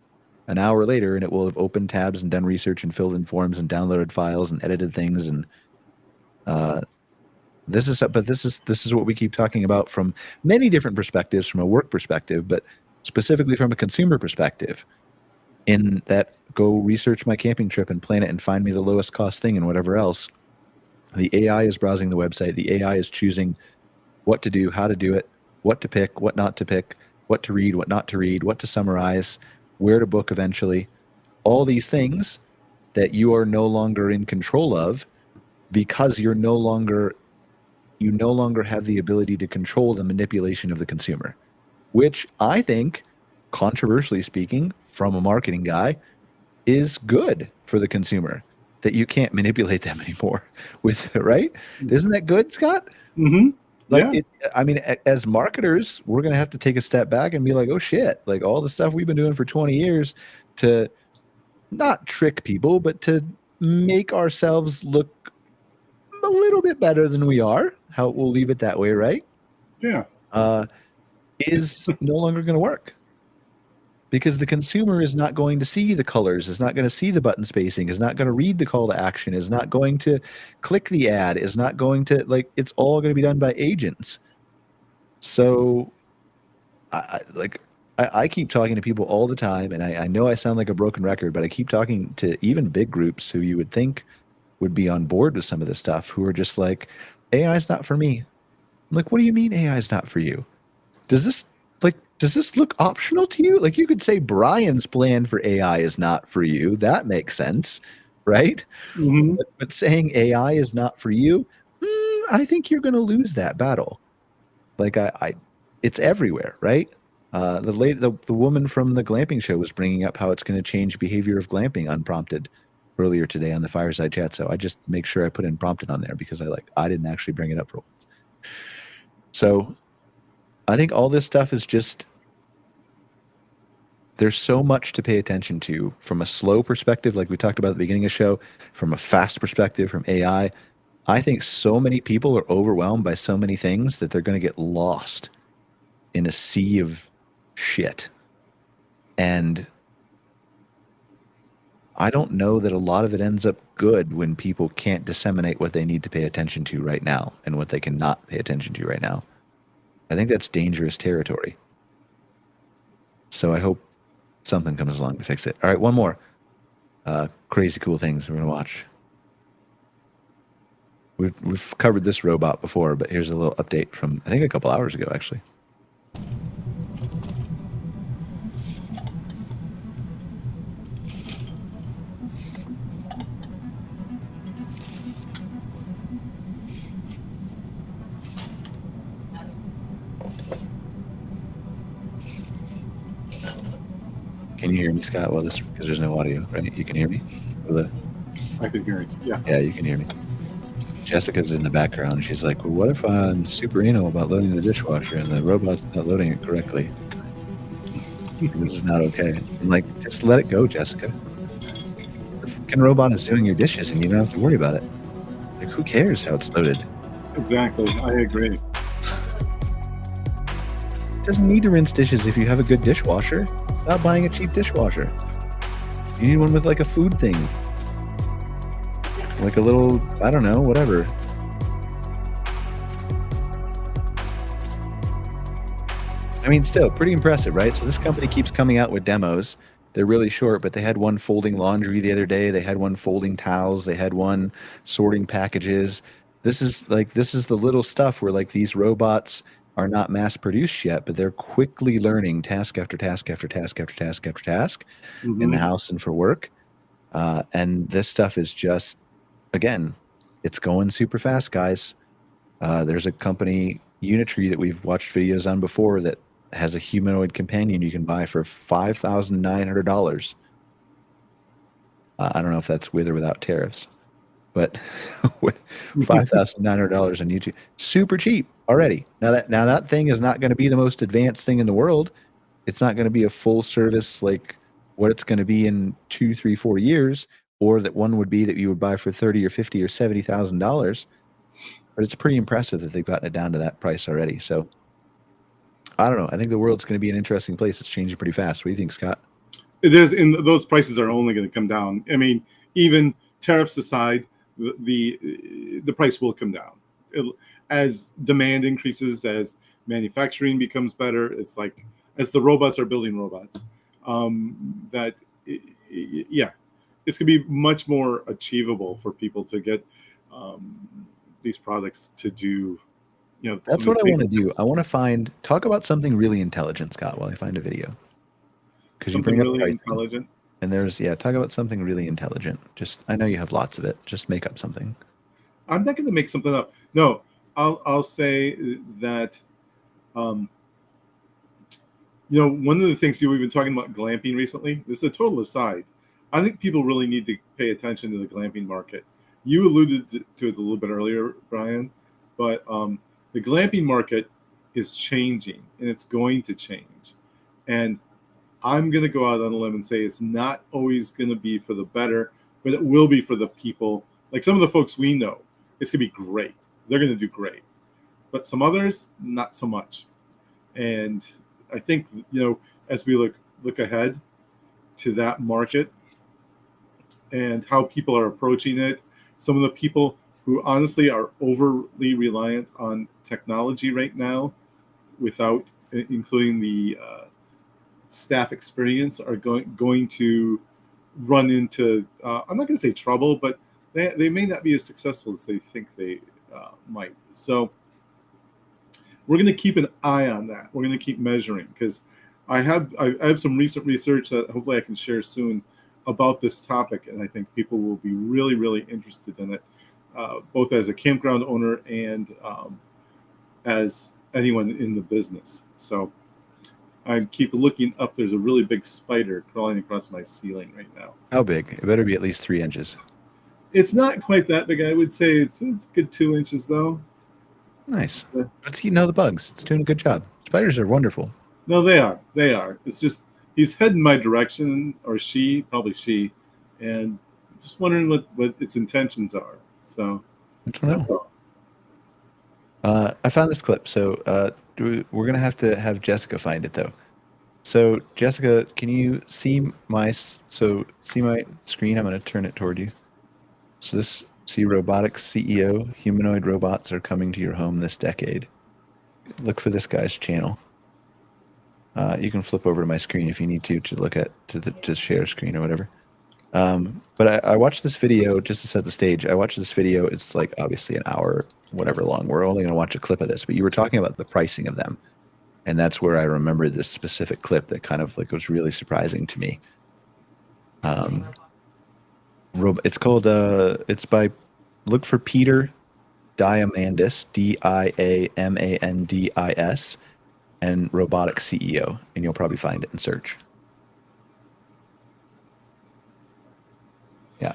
an hour later, and it will have opened tabs and done research and filled in forms and downloaded files and edited things. And this is what we keep talking about from many different perspectives, from a work perspective, but specifically from a consumer perspective. In that, go research my camping trip and plan it and find me the lowest cost thing and whatever else. The AI is browsing the website. The AI is choosing what to do, how to do it, what to pick, what not to pick, what to read, what not to read, what to summarize, where to book eventually. All these things that you are no longer in control of because you no longer have the ability to control the manipulation of the consumer, which I think, controversially speaking, from a marketing guy, is good for the consumer. that you can't manipulate them anymore with, right? Isn't that good, Scott? Mm-hmm. Like, Yeah. I mean, as marketers, we're going to have to take a step back and be like, oh shit, like all the stuff we've been doing for 20 years to not trick people, but to make ourselves look a little bit better than we are. How we'll leave it that way, right? Yeah. Is no longer going to work. Because the consumer is not going to see the colors, is not going to see the button spacing, is not going to read the call to action, is not going to click the ad, is not going to, like, it's all going to be done by agents. So, I keep talking to people all the time, and I know I sound like a broken record, but I keep talking to even big groups who you would think would be on board with some of this stuff, who are just like, AI is not for me. I'm like, what do you mean AI is not for you? Does this look optional to you? Like, you could say Brian's plan for AI is not for you. That makes sense, right? Mm-hmm. But saying AI is not for you, I think you're going to lose that battle. Like, it's everywhere, right? The woman from the glamping show was bringing up how it's going to change behavior of glamping unprompted earlier today on the Fireside Chat. So I just make sure I put in prompted on there because I didn't actually bring it up for once. So I think all this stuff is just, there's so much to pay attention to from a slow perspective, like we talked about at the beginning of the show, from a fast perspective, from AI. I think so many people are overwhelmed by so many things that they're going to get lost in a sea of shit. And I don't know that a lot of it ends up good when people can't disseminate what they need to pay attention to right now and what they cannot pay attention to right now. I think that's dangerous territory. So I hope something comes along to fix it. All right, one more. Crazy cool things we're going to watch. We've covered this robot before, but here's a little update from, I think, a couple hours ago, actually. Can you hear me, Scott? Well, because there's no audio, right? You can hear me? I can hear it. Yeah. Yeah, you can hear me. Jessica's in the background. She's like, well, what if I'm super anal about loading the dishwasher and the robot's not loading it correctly? This is not okay. I'm like, just let it go, Jessica. The fucking robot is doing your dishes and you don't have to worry about it. Like, who cares how it's loaded? Exactly. I agree. It doesn't need to rinse dishes if you have a good dishwasher. Stop buying a cheap dishwasher. You need one with like a food thing. Like a little, I don't know, whatever. I mean, still pretty impressive, right? So this company keeps coming out with demos. They're really short, but they had one folding laundry the other day. They had one folding towels. They had one sorting packages. This is the little stuff where like these robots are not mass produced yet, but they're quickly learning task after task after task after task after task in the house and for work. And this stuff is just, again, it's going super fast, guys. There's a company, Unitree, that we've watched videos on before that has a humanoid companion you can buy for $5,900. I don't know if that's with or without tariffs, but with $5,900 on YouTube, super cheap already. Now that thing is not going to be the most advanced thing in the world. It's not going to be a full service like what it's going to be in 2, 3, 4 years, or that one would be that you would buy for $30,000 or $50,000 or $70,000. But it's pretty impressive that they've gotten it down to that price already. So I don't know. I think the world's going to be an interesting place. It's changing pretty fast. What do you think, Scott? It is, and those prices are only going to come down. I mean, even tariffs aside, the price will come down as demand increases, as manufacturing becomes better. It's like as the robots are building robots, it's going to be much more achievable for people to get these products to do. That's what I want to do. I want to talk about something really intelligent, Scott, while I find a video. Because you bring up really pricing, intelligent. and talk about something really intelligent. I know you have lots of it. Just make up something. I'm not going to make something up. No, I'll say that, one of the things we've been talking about glamping recently. This is a total aside. I think people really need to pay attention to the glamping market. You alluded to it a little bit earlier, Brian, but the glamping market is changing, and it's going to change. And I'm going to go out on a limb and say it's not always going to be for the better, but it will be for the people. Like some of the folks we know, it's going to be great. They're going to do great. But some others, not so much. And I think, as we look ahead to that market and how people are approaching it, some of the people who honestly are overly reliant on technology right now, without including the staff experience, are going to run into, I'm not going to say trouble, but they may not be as successful as they think they might. So we're going to keep an eye on that. We're going to keep measuring, because I have some recent research that hopefully I can share soon about this topic, and I think people will be really, really interested in it, both as a campground owner and as anyone in the business. So I keep looking up. There's a really big spider crawling across my ceiling right now. How big? It better be at least 3 inches. It's not quite that big. I would say it's a good 2 inches, though. Nice. Yeah. It's eating all the bugs. It's doing a good job. Spiders are wonderful. No, they are. They are. It's just he's heading my direction, or probably she, and just wondering what its intentions are. So I don't know. I found this clip. So we're going to have Jessica find it, though. So Jessica, can you see my screen? I'm going to turn it toward you. So see robotics CEO, humanoid robots are coming to your home this decade. Look for this guy's channel. You can flip over to my screen if you need to look at to share screen or whatever. But I watched this video just to set the stage. I watched this video. It's like obviously an hour, whatever long. We're only going to watch a clip of this, but you were talking about the pricing of them, and that's where I remembered this specific clip that kind of like was really surprising to me. It's called look for Peter Diamandis, Diamandis, and robotics CEO, and you'll probably find it in search. Yeah.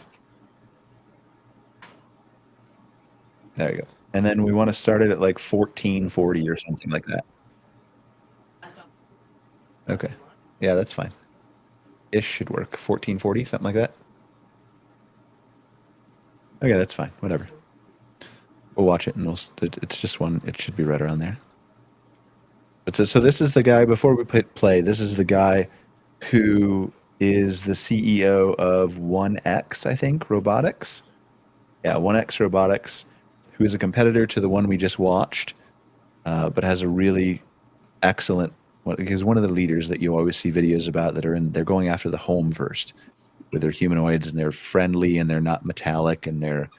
There you go. And then we want to start it at like 1440 or something like that. Okay. Yeah, that's fine. Ish should work. 1440, something like that. Okay, that's fine. Whatever. We'll watch it, and it's just one. It should be right around there. But so this is the guy. Before we play, this is the guy who is the CEO of 1X, I think, Robotics. Yeah, 1X Robotics, who is a competitor to the one we just watched, but has a really excellent. He's one of the leaders that you always see videos about that they're going after the home first, with their humanoids, and they're friendly and they're not metallic and they're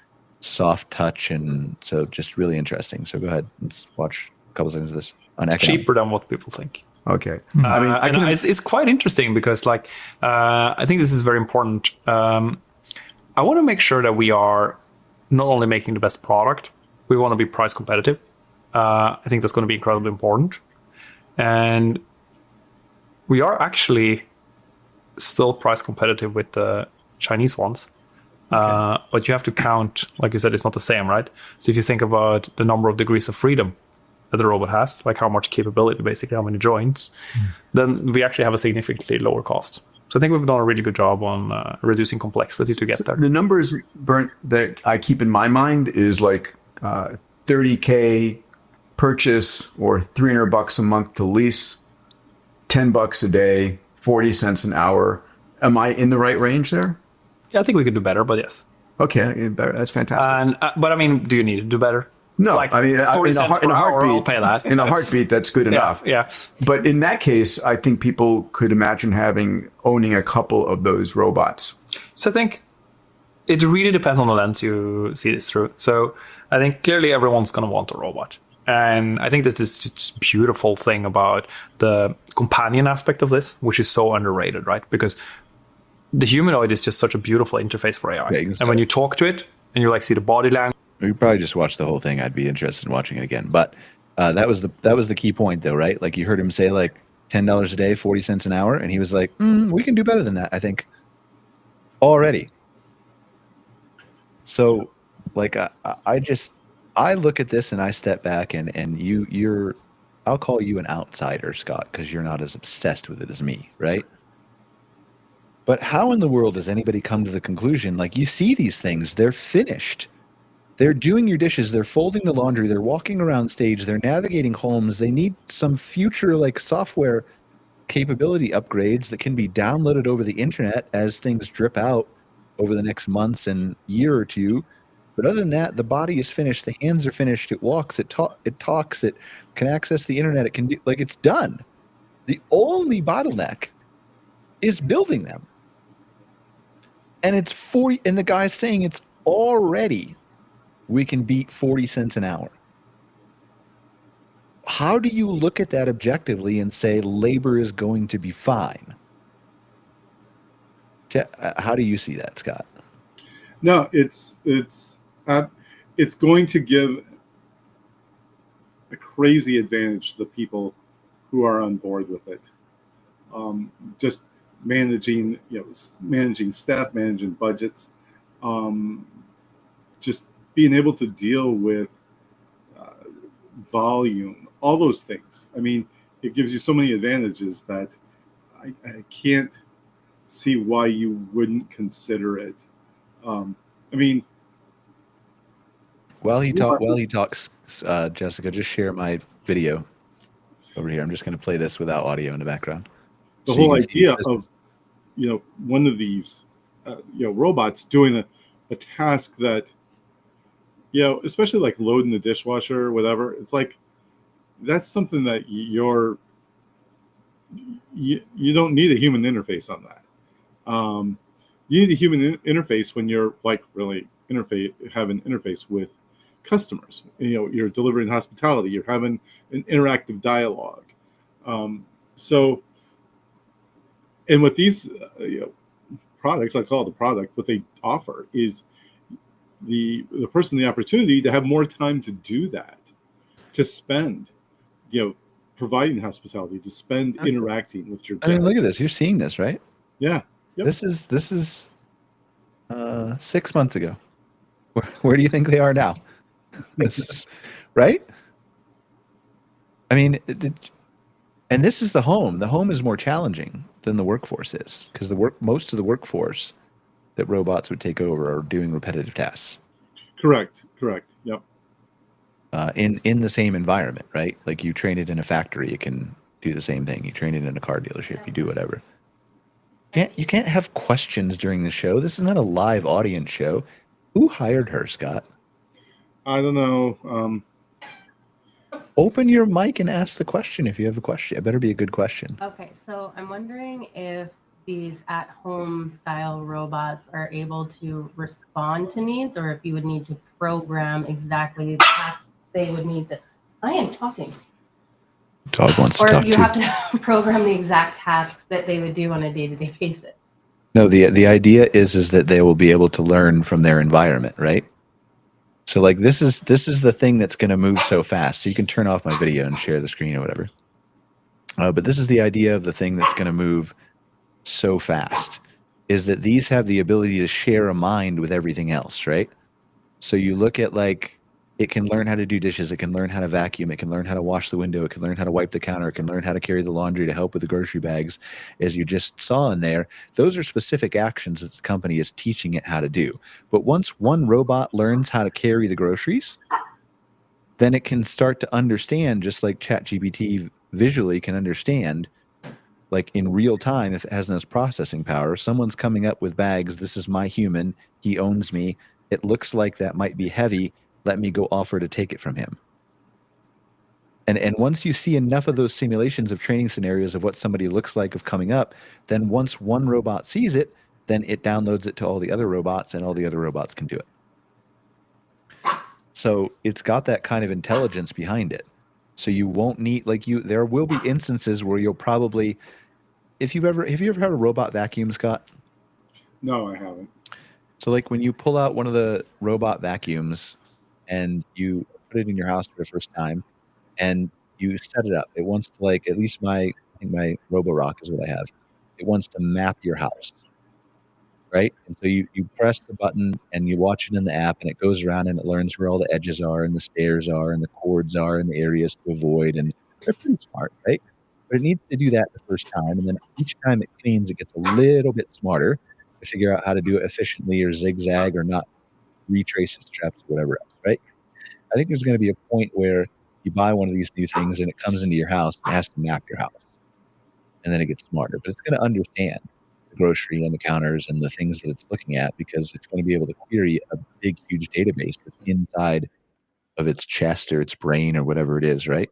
soft touch, and so just really interesting. So go ahead, let's watch a couple seconds of this. It's cheaper than what people think. Okay. I mean, it's quite interesting because, like, I think this is very important. I want to make sure that we are not only making the best product, we want to be price competitive. I think that's going to be incredibly important. And we are actually still price competitive with the Chinese ones. Okay. But you have to count, like you said, it's not the same, right? So if you think about the number of degrees of freedom that the robot has, like how much capability, basically how many joints, then we actually have a significantly lower cost. So I think we've done a really good job on reducing complexity to get there. The numbers, Bernd, that I keep in my mind is like $30K purchase or $300 a month to lease, $10 a day, 40 cents an hour. Am I in the right range there? Yeah, I think we could do better, but yes. Okay, that's fantastic. And but I mean, do you need to do better? No, like I mean, 40 cents per hour, I'll pay that. In a heartbeat, that's good enough. Yeah. But in that case, I think people could imagine owning a couple of those robots. So I think it really depends on the lens you see this through. So I think clearly everyone's going to want a robot. And I think there's this beautiful thing about the companion aspect of this, which is so underrated, right? Because the humanoid is just such a beautiful interface for AI. Yeah, and when you talk to it and you like see the body language. You probably just watched the whole thing. I'd be interested in watching it again. But that was the key point, though, right? Like you heard him say like $10 a day, 40 cents an hour, and he was like, "We can do better than that, I think." already. So, like, I look at this and I step back and you're, I'll call you an outsider, Scott, because you're not as obsessed with it as me, right? But how in the world does anybody come to the conclusion, like, you see these things, they're finished. They're doing your dishes, they're folding the laundry, they're walking around stage, they're navigating homes, they need some future like software capability upgrades that can be downloaded over the internet as things drip out over the next months and year or two. But other than that, the body is finished, the hands are finished, it walks, it talks, it can access the internet, it can do, like, it's done. The only bottleneck is building them. And it's 40, and the guy's saying it's already, we can beat 40 cents an hour. How do you look at that objectively and say labor is going to be fine? How do you see that, Scott? No, it's going to give a crazy advantage to the people who are on board with it. Just managing, managing staff, managing budgets, just being able to deal with volume, all those things. I mean, it gives you so many advantages that I can't see why you wouldn't consider it. I mean, while he talks, Jessica, just share my video over here. I'm just going to play this without audio in the background. The whole idea of, one of these, robots doing a task that, especially like loading the dishwasher or whatever, it's like, that's something that you don't need a human interface on that. You need a human interface when you're like really have an interface with customers. You're delivering hospitality, you're having an interactive dialogue. So, and with these products, I call it a product, what they offer is the person the opportunity to have more time to do that, to spend, providing hospitality, to spend interacting with your guests. I mean, look at this. You're seeing this, right? Yeah. Yep. This is 6 months ago. Where do you think they are now? Right? I mean, and this is the home. The home is more challenging than the workforce is, because most of the workforce that robots would take over are doing repetitive tasks. Correct. Yep. In the same environment, right? Like, you train it in a factory, it can do the same thing. You train it in a car dealership, you do whatever. You can't have questions during the show. This is not a live audience show. Who hired her, Scott? I don't know. Open your mic and ask the question if you have a question. It better be a good question. Okay, so I'm wondering if these at-home style robots are able to respond to needs, or if you would need to program exactly the tasks they would need to. I am talking. Dog wants to or talk you too. have to program the exact tasks that they would do on a day-to-day basis. No, the idea is that they will be able to learn from their environment, right? So, like, this is the thing that's going to move so fast. So you can turn off my video and share the screen or whatever. But this is the idea of the thing that's going to move so fast, is that these have the ability to share a mind with everything else, right? So you look at, like, it can learn how to do dishes, it can learn how to vacuum, it can learn how to wash the window, it can learn how to wipe the counter, it can learn how to carry the laundry to help with the grocery bags, as you just saw in there. Those are specific actions that the company is teaching it how to do. But once one robot learns how to carry the groceries, then it can start to understand, just like ChatGPT visually can understand, like in real time, if it has enough processing power. Someone's coming up with bags, this is my human, he owns me, it looks like that might be heavy, let me go offer to take it from him. And once you see enough of those simulations of training scenarios of what somebody looks like of coming up, then once one robot sees it, then it downloads it to all the other robots, and all the other robots can do it. So it's got that kind of intelligence behind it. So you won't need, there will be instances where you'll probably, have you ever had a robot vacuum, Scott? No, I haven't. So, like, when you pull out one of the robot vacuums and you put it in your house for the first time and you set it up, it wants to, like, at least I think my Roborock is what I have. It wants to map your house. right? And so you press the button and you watch it in the app, and it goes around and it learns where all the edges are and the stairs are and the cords are and the areas to avoid, and they're pretty smart, right? But it needs to do that the first time, and then each time it cleans, it gets a little bit smarter to figure out how to do it efficiently or zigzag or not retrace its steps or whatever else, right? I think there's going to be a point where you buy one of these new things and it comes into your house and it has to map your house, and then it gets smarter. But it's going to understand the grocery and the counters and the things that it's looking at, because it's going to be able to query a big, huge database that's inside of its chest or its brain or whatever it is, right?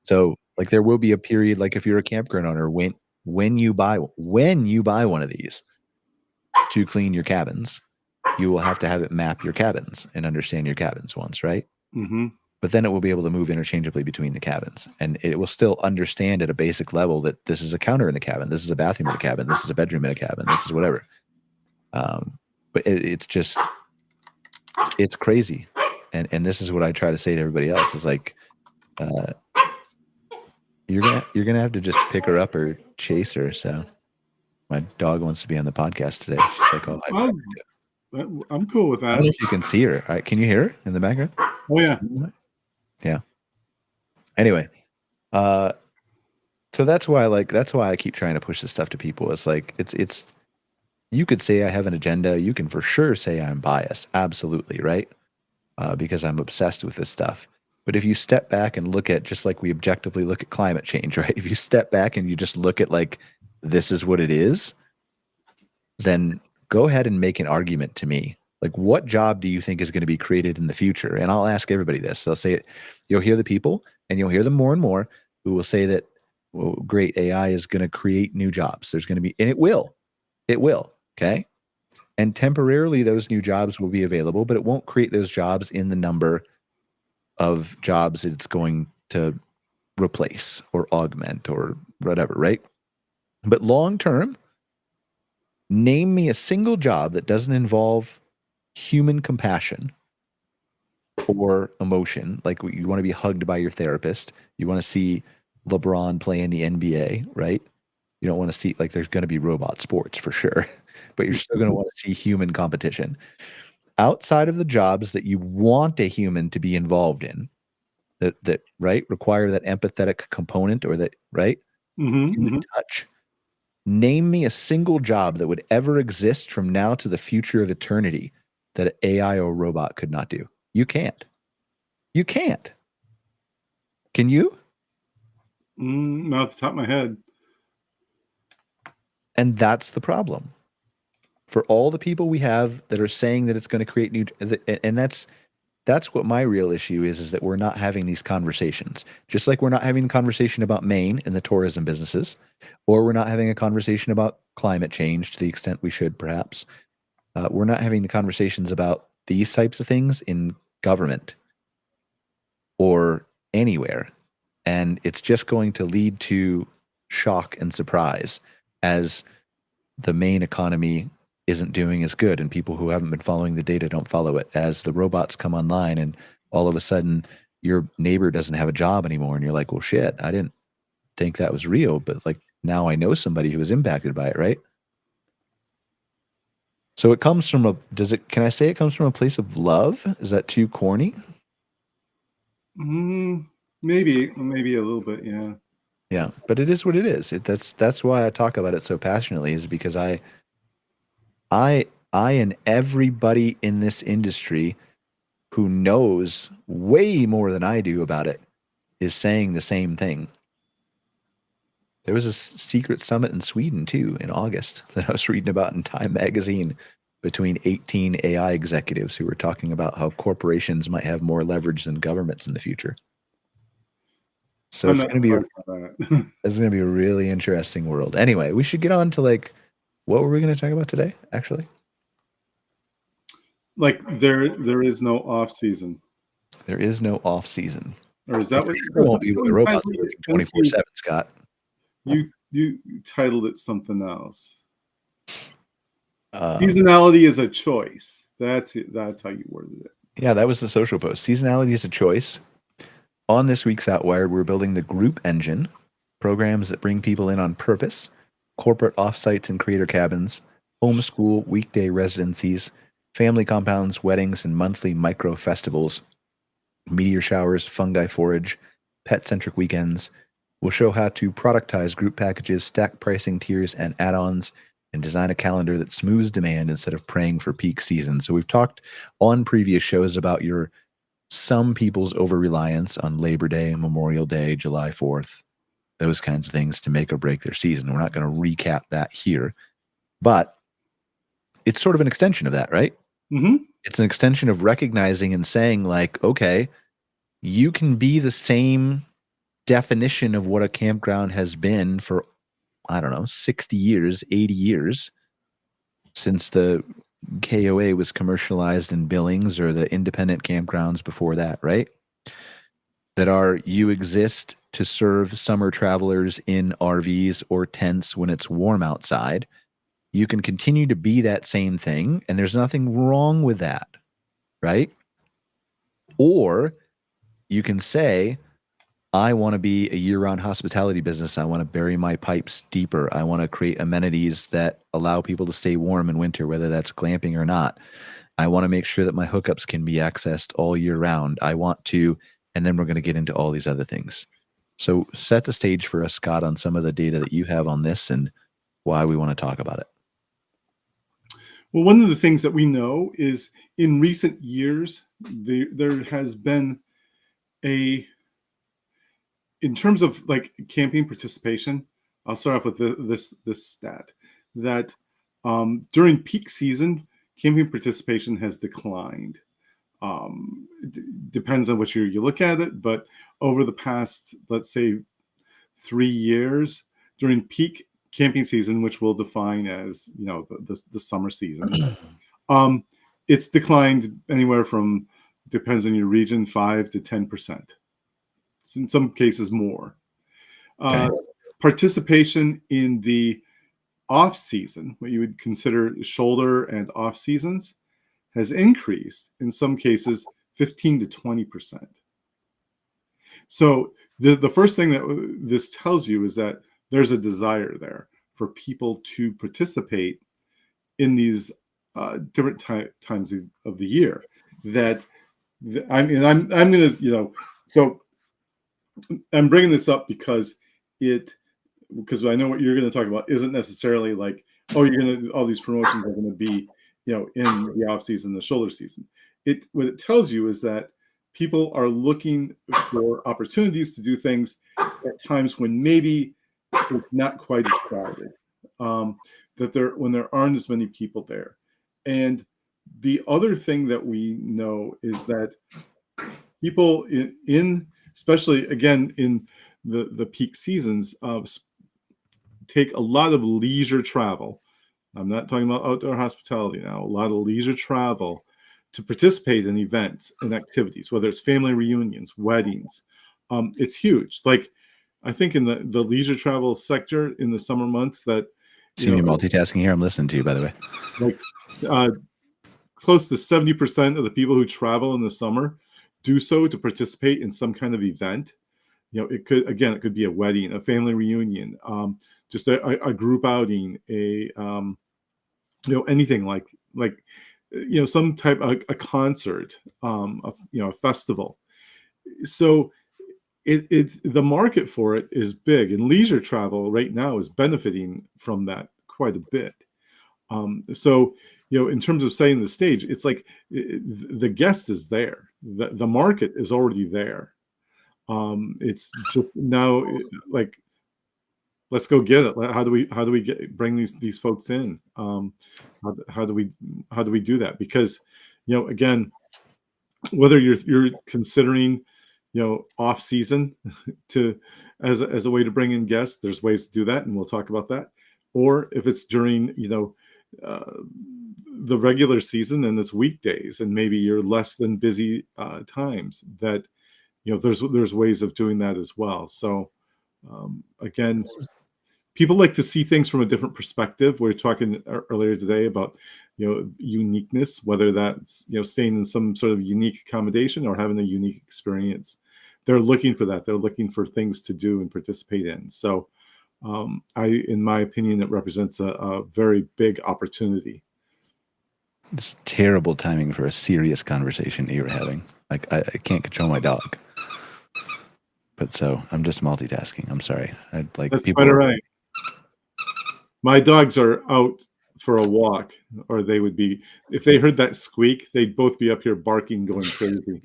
So, like, there will be a period, like if you're a campground owner, when you buy one of these to clean your cabins, you will have to have it map your cabins and understand your cabins once, right? Mm-hmm. But then it will be able to move interchangeably between the cabins, and it will still understand at a basic level that this is a counter in the cabin, this is a bathroom in the cabin, this is a bedroom in a cabin, this is whatever. But it's just, it's crazy, and this is what I try to say to everybody else is like, you're gonna have to just pick her up or chase her. So my dog wants to be on the podcast today. She's like, oh, I'm cool with I don't that. know if you can see her. All right, can you hear her in the background? Oh yeah. Yeah. Anyway, so that's why I keep trying to push this stuff to people. It's like it's you could say I have an agenda. You can for sure say I'm biased. Absolutely, right? Because I'm obsessed with this stuff. But if you step back and look at, just like we objectively look at climate change, right? If you step back and you just look at like, this is what it is, then go ahead and make an argument to me. Like, what job do you think is going to be created in the future? And I'll ask everybody this. They'll say, you'll hear the people, and you'll hear them more and more, who will say that, well, great, AI is going to create new jobs. There's going to be, and it will. Okay. And temporarily those new jobs will be available, but it won't create those jobs in the number of jobs it's going to replace or augment or whatever, right? But long term, name me a single job that doesn't involve human compassion or emotion. Like, you want to be hugged by your therapist. You want to see LeBron play in the NBA, right? You don't want to see, like, there's going to be robot sports for sure, but you're still going to want to see human competition. Outside of the jobs that you want a human to be involved in, that right, require that empathetic component, or that, right, human touch. Name me a single job that would ever exist from now to the future of eternity that AI or robot could not do. You can't. You can't. Can you? Not off the top of my head. And that's the problem. For all the people we have that are saying that it's going to create new, and that's what my real issue is that we're not having these conversations. Just like we're not having a conversation about Maine and the tourism businesses, or we're not having a conversation about climate change to the extent we should, perhaps. We're not having the conversations about these types of things in government or anywhere. And it's just going to lead to shock and surprise as the main economy isn't doing as good, and people who haven't been following the data don't follow it, as the robots come online and all of a sudden your neighbor doesn't have a job anymore, and you're like, well, shit, I didn't think that was real, but like, now I know somebody who was impacted by it, right? So it comes from can I say it comes from a place of love? Is that too corny? Maybe a little bit, yeah. Yeah, but it is what it is. That's why I talk about it so passionately, is because I and everybody in this industry who knows way more than I do about it is saying the same thing. There was a secret summit in Sweden too in August that I was reading about in Time magazine between 18 AI executives who were talking about how corporations might have more leverage than governments in the future. So it's going to be a really interesting world. Anyway, we should get on to, like, what were we going to talk about today, actually? Like, there is no off season. There is no off season. Or is that what sure won't be what the robots are working 24/7, Scott? You titled it something else. Seasonality is a choice. That's how you worded it. Yeah, that was the social post. Seasonality is a choice. On this week's Outwired, we're building the group engine, programs that bring people in on purpose, corporate offsites and creator cabins, homeschool, weekday residencies, family compounds, weddings, and monthly micro festivals, meteor showers, fungi forage, pet-centric weekends. We'll show how to productize group packages, stack pricing tiers, and add-ons, and design a calendar that smooths demand instead of praying for peak season. So we've talked on previous shows about some people's over-reliance on Labor Day, Memorial Day, July 4th, those kinds of things to make or break their season. We're not going to recap that here, but it's sort of an extension of that, right? Mm-hmm. It's an extension of recognizing and saying, like, okay, you can be the same definition of what a campground has been for, I don't know, 60 years, 80 years since the KOA was commercialized in Billings or the independent campgrounds before that, right? You exist to serve summer travelers in RVs or tents when it's warm outside. You can continue to be that same thing, and there's nothing wrong with that, right? Or you can say, I want to be a year-round hospitality business. I want to bury my pipes deeper. I want to create amenities that allow people to stay warm in winter, whether that's glamping or not. I want to make sure that my hookups can be accessed all year round. I want to, and then we're going to get into all these other things. So set the stage for us, Scott, on some of the data that you have on this and why we want to talk about it. Well, one of the things that we know is in recent years, there has been in terms of like camping participation, I'll start off with this stat that during peak season, camping participation has declined. Depends on which year you look at it, but over the past, let's say, 3 years, during peak camping season, which we'll define as the summer seasons, it's declined anywhere from, depends on your region, 5 to 10%. In some cases more. Okay. Participation in the off season, what you would consider shoulder and off seasons, has increased in some cases 15 to 20%. So the first thing that this tells you is that there's a desire there for people to participate in these different times of the year. I'm going to, so I'm bringing this up because I know what you're going to talk about isn't necessarily like, all these promotions are going to be, in the off season, the shoulder season. What it tells you is that people are looking for opportunities to do things at times when maybe it's not quite as crowded, when there aren't as many people there. And the other thing that we know is that people especially again in the peak seasons, take a lot of leisure travel. I'm not talking about outdoor hospitality now. A lot of leisure travel to participate in events and activities, whether it's family reunions, weddings. It's huge. Like I think in the leisure travel sector in the summer months that See me multitasking here. I'm listening to you, by the way. Like close to 70% of the people who travel in the summer do so to participate in some kind of event. It could be a wedding, a family reunion, just a group outing, anything like some type of a concert, a festival. So the market for it is big, and leisure travel right now is benefiting from that quite a bit. So in terms of setting the stage, it's like the guest is there, the market is already there. It's just now like, let's go get it. How do we bring these folks in? How do we do that? Because again, whether you're considering off season as a way to bring in guests, there's ways to do that, and we'll talk about that. Or if it's during the regular season and it's weekdays and maybe you're less than busy times, that there's ways of doing that as well. So again, people like to see things from a different perspective. We were talking earlier today about uniqueness, whether that's staying in some sort of unique accommodation or having a unique experience. They're looking for that. They're looking for things to do and participate in. So in my opinion, it represents a very big opportunity. It's terrible timing for a serious conversation that you were having. Like I can't control my dog, but so I'm just multitasking. I'm sorry. I'd like That's people. quite all right. My dogs are out for a walk, or they would be, if they heard that squeak, they'd both be up here barking, going crazy.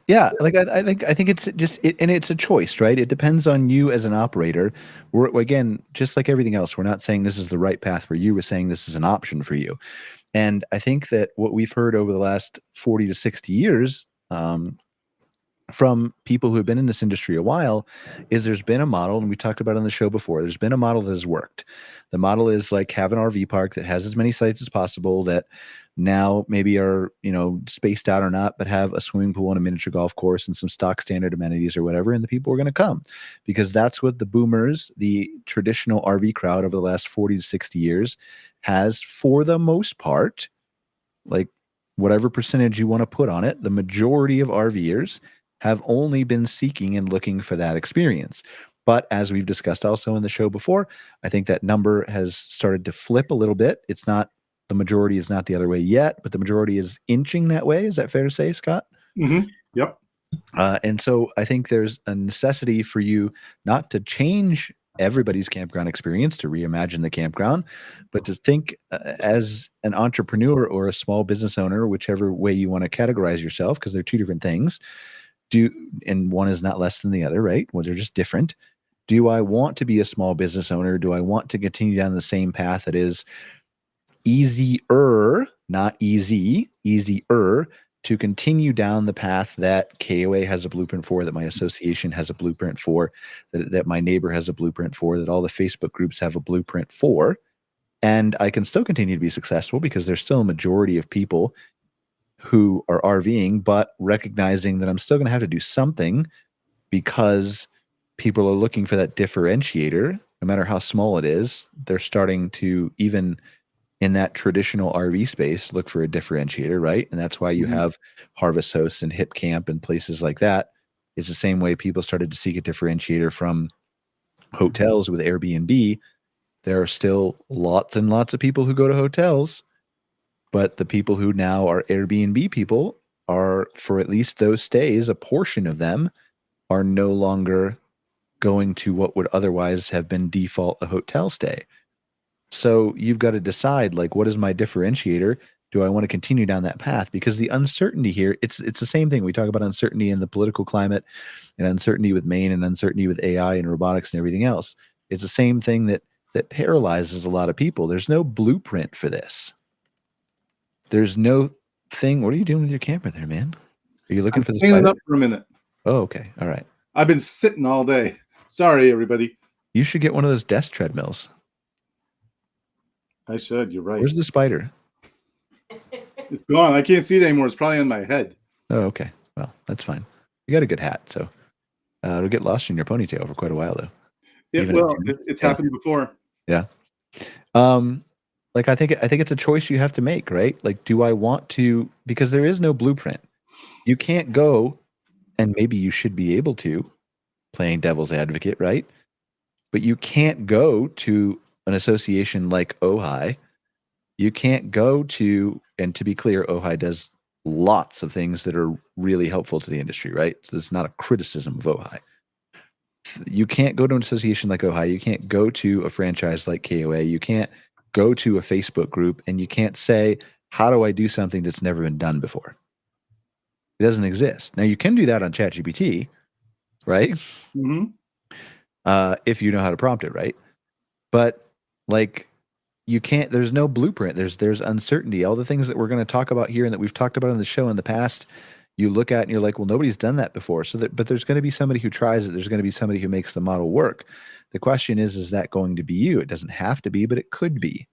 Yeah, like I think it's just and it's a choice, right? It depends on you as an operator. We're again, just like everything else, we're not saying this is the right path for you. We're saying this is an option for you. And I think that what we've heard over the last 40 to 60 years, from people who have been in this industry a while, is there's been a model, and we talked about it on the show before. There's been a model that has worked. The model is like have an RV park that has as many sites as possible that now maybe are, spaced out or not, but have a swimming pool and a miniature golf course and some stock standard amenities or whatever, and the people are going to come because that's what the boomers, the traditional RV crowd over the last 40 to 60 years has, for the most part, like whatever percentage you want to put on it, the majority of RVers have only been seeking and looking for that experience. But as we've discussed also in the show before, I think that number has started to flip a little bit. It's not, the majority is not the other way yet, but the majority is inching that way. Is that fair to say, Scott? Mm-hmm. Yep. And so I think there's a necessity for you not to change everybody's campground experience, to reimagine the campground, but to think as an entrepreneur or a small business owner, whichever way you want to categorize yourself, because they're two different things. And one is not less than the other, right? Well, they're just different. Do I want to be a small business owner? Do I want to continue down the same path that is easier, not easy, easier, to continue down the path that KOA has a blueprint for, that my association has a blueprint for, that my neighbor has a blueprint for, that all the Facebook groups have a blueprint for, and I can still continue to be successful because there's still a majority of people who are RVing, but recognizing that I'm still going to have to do something because people are looking for that differentiator, no matter how small it is. They're starting to, even in that traditional RV space, look for a differentiator, right? And that's why you have Harvest Hosts and Hip Camp and places like that. It's the same way people started to seek a differentiator from hotels with Airbnb. There are still lots and lots of people who go to hotels, but the people who now are Airbnb people are, for at least those stays, a portion of them are no longer going to what would otherwise have been default a hotel stay. So you've got to decide, like, what is my differentiator? Do I want to continue down that path? Because the uncertainty here, it's the same thing. We talk about uncertainty in the political climate and uncertainty with Maine and uncertainty with AI and robotics and everything else. It's the same thing that paralyzes a lot of people. There's no blueprint for this. There's no thing. What are you doing with your camera there, man? Are you looking for the spider? spider? Up for a minute. Oh, okay. All right. I've been sitting all day. Sorry, everybody. You should get one of those desk treadmills. I should. You're right. Where's the spider? It's gone. I can't see it anymore. It's probably on my head. Oh, okay. Well, that's fine. You got a good hat, so it'll get lost in your ponytail for quite a while, though. It's happened before. Yeah. Like I think it's a choice you have to make, right? Like, do I want to? Because there is no blueprint. You can't go, and maybe you should be able to, playing devil's advocate, right? But you can't go to an association like Ojai. You can't go to, and to be clear, Ojai does lots of things that are really helpful to the industry, right? So it's not a criticism of Ojai. You can't go to an association like Ojai. You can't go to a franchise like KOA. You can't go to a Facebook group, and you can't say, how do I do something that's never been done before? It doesn't exist. Now, you can do that on ChatGPT, right? Mm-hmm. If you know how to prompt it, right? But like, you can't, there's no blueprint. There's uncertainty. All the things that we're going to talk about here and that we've talked about on the show in the past, you look at and you're like, well, nobody's done that before. But there's going to be somebody who tries it. There's going to be somebody who makes the model work. The question is that going to be you? It doesn't have to be, but it could be.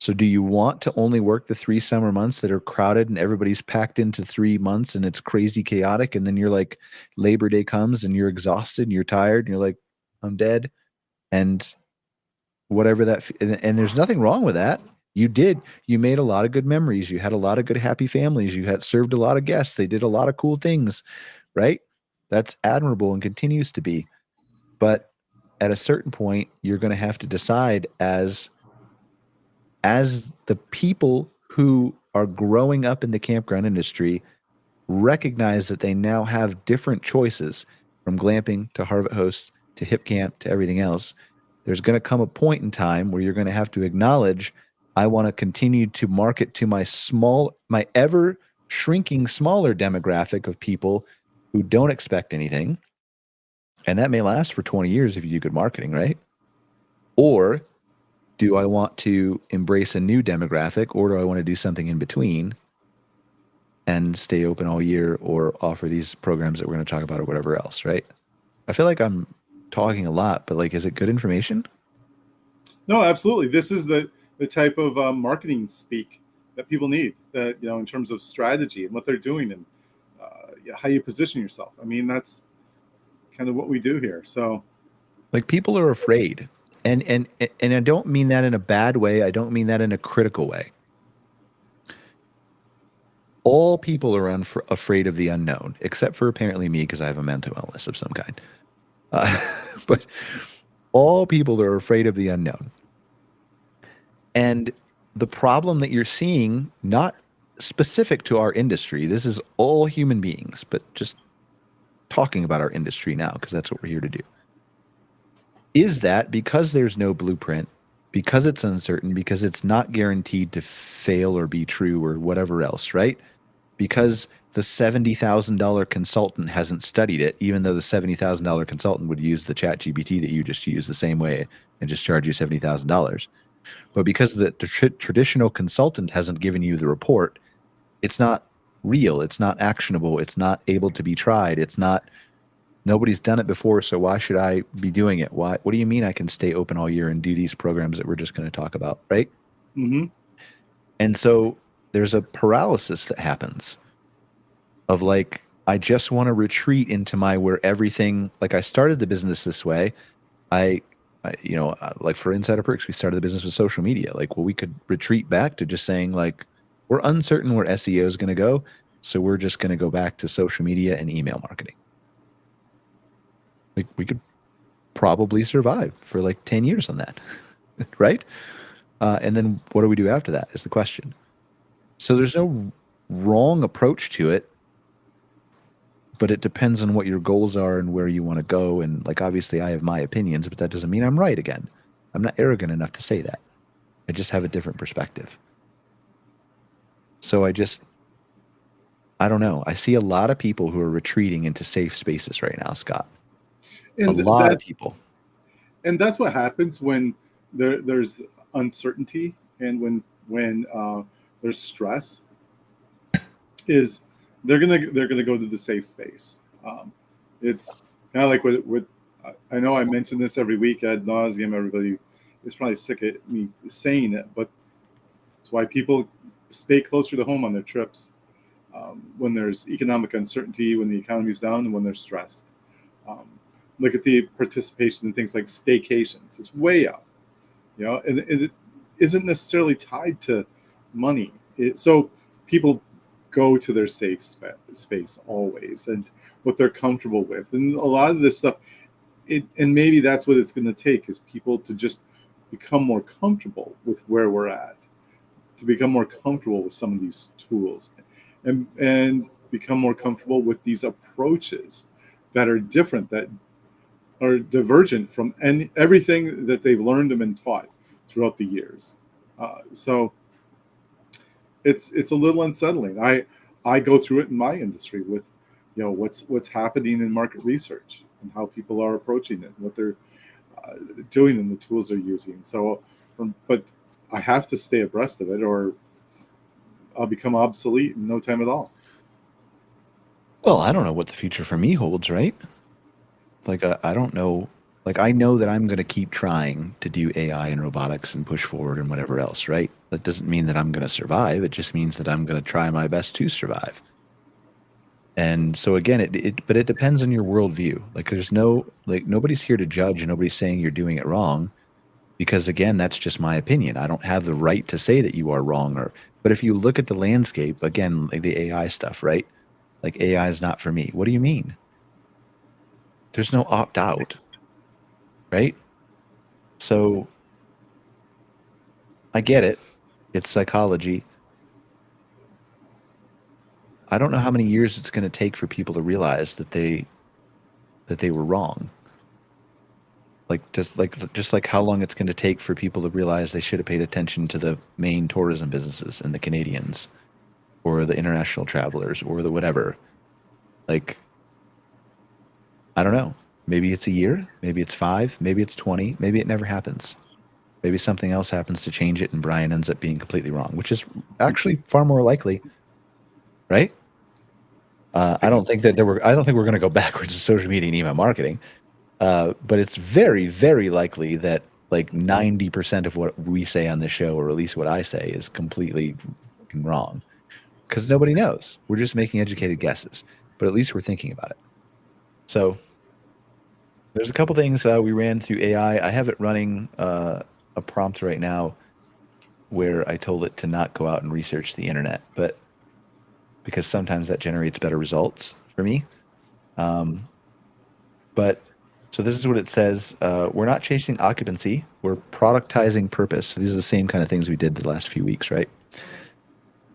So do you want to only work the 3 summer months that are crowded and everybody's packed into 3 months and it's crazy chaotic? And then you're like, Labor Day comes and you're exhausted and you're tired and you're like, I'm dead. And whatever that, and there's nothing wrong with that. You made a lot of good memories. You had a lot of good, happy families. You had served a lot of guests. They did a lot of cool things, right? That's admirable and continues to be. But at a certain point, you're going to have to decide as the people who are growing up in the campground industry recognize that they now have different choices from glamping to Harvest Hosts to Hip Camp to everything else. There's going to come a point in time where you're going to have to acknowledge, I want to continue to market to my ever shrinking smaller demographic of people who don't expect anything. And that may last for 20 years if you do good marketing, right? Or do I want to embrace a new demographic, or do I want to do something in between and stay open all year or offer these programs that we're going to talk about or whatever else, right? I feel like I'm talking a lot, but like, is it good information? No, absolutely. This is the type of marketing speak that people need, that, you know, in terms of strategy and what they're doing and how you position yourself. I mean, that's kind of what we do here. So like, people are afraid. And I don't mean that in a bad way. I don't mean that in a critical way. All people are afraid of the unknown, except for apparently me, because I have a mental illness of some kind. But all people are afraid of the unknown. And the problem that you're seeing, not specific to our industry, this is all human beings, but just talking about our industry now, because that's what we're here to do, is that because there's no blueprint, because it's uncertain, because it's not guaranteed to fail or be true or whatever else, right? Because the $70,000 consultant hasn't studied it, even though the $70,000 consultant would use the chat GPT that you just used the same way and just charge you $70,000. But because the traditional consultant hasn't given you the report, it's not real, it's not actionable, it's not able to be tried, nobody's done it before, so why should I be doing it? What do you mean I can stay open all year and do these programs that we're just going to talk about, right? mm-hmm. And so there's a paralysis that happens of like, I just want to retreat into where everything, like, I started the business this way. I like for Insider Perks, we started the business with social media. Like, well, we could retreat back to just saying, like, we're uncertain where SEO is going to go, so we're just going to go back to social media and email marketing. Like, we could probably survive for like 10 years on that, right? And then what do we do after that is the question. So there's no wrong approach to it, but it depends on what your goals are and where you want to go. And like, obviously I have my opinions, but that doesn't mean I'm right again. I'm not arrogant enough to say that. I just have a different perspective. So I don't know. I see a lot of people who are retreating into safe spaces right now, Scott. And a lot of people. And that's what happens when there's uncertainty and when there's stress, is they're gonna go to the safe space. It's kind of like with I know I mention this every week ad nauseum. Everybody is probably sick of me saying it, but it's why people stay closer to home on their trips when there's economic uncertainty, when the economy's down, and when they're stressed. Look at the participation in things like staycations. It's way up, and it isn't necessarily tied to money. So people go to their safe space always and what they're comfortable with. And a lot of this stuff, and maybe that's what it's going to take, is people to just become more comfortable with where we're at, to become more comfortable with some of these tools and become more comfortable with these approaches that are different, that are divergent from everything that they've learned and been taught throughout the years. So it's a little unsettling. I go through it in my industry with, what's happening in market research and how people are approaching it, what they're doing and the tools they're using. So, but I have to stay abreast of it, or I'll become obsolete in no time at all. Well, I don't know what the future for me holds, right? Like, I don't know. Like, I know that I'm going to keep trying to do AI and robotics and push forward and whatever else, right? That doesn't mean that I'm going to survive. It just means that I'm going to try my best to survive. And so again, but it depends on your worldview. Like, there's nobody's here to judge, and nobody's saying you're doing it wrong, because again, that's just my opinion. I don't have the right to say that you are wrong. But if you look at the landscape, again, like the AI stuff, right? Like, AI is not for me. What do you mean? There's no opt out. right? So I get it. It's psychology. I don't know how many years it's going to take for people to realize that they were wrong. Just like how long it's going to take for people to realize they should have paid attention to the main tourism businesses and the Canadians or the international travelers or the whatever. Like, I don't know. Maybe it's a year, maybe it's 5, maybe it's 20, maybe it never happens. Maybe something else happens to change it and Brian ends up being completely wrong, which is actually far more likely, right? I don't think we're going to go backwards to social media and email marketing. But it's very, very likely that like 90% of what we say on this show, or at least what I say, is completely fucking wrong. Because nobody knows. We're just making educated guesses. But at least we're thinking about it. So there's a couple things we ran through AI. I have it running a prompt right now where I told it to not go out and research the internet, but because sometimes that generates better results for me. But so this is what it says. We're not chasing occupancy. We're productizing purpose. So these are the same kind of things we did the last few weeks, right?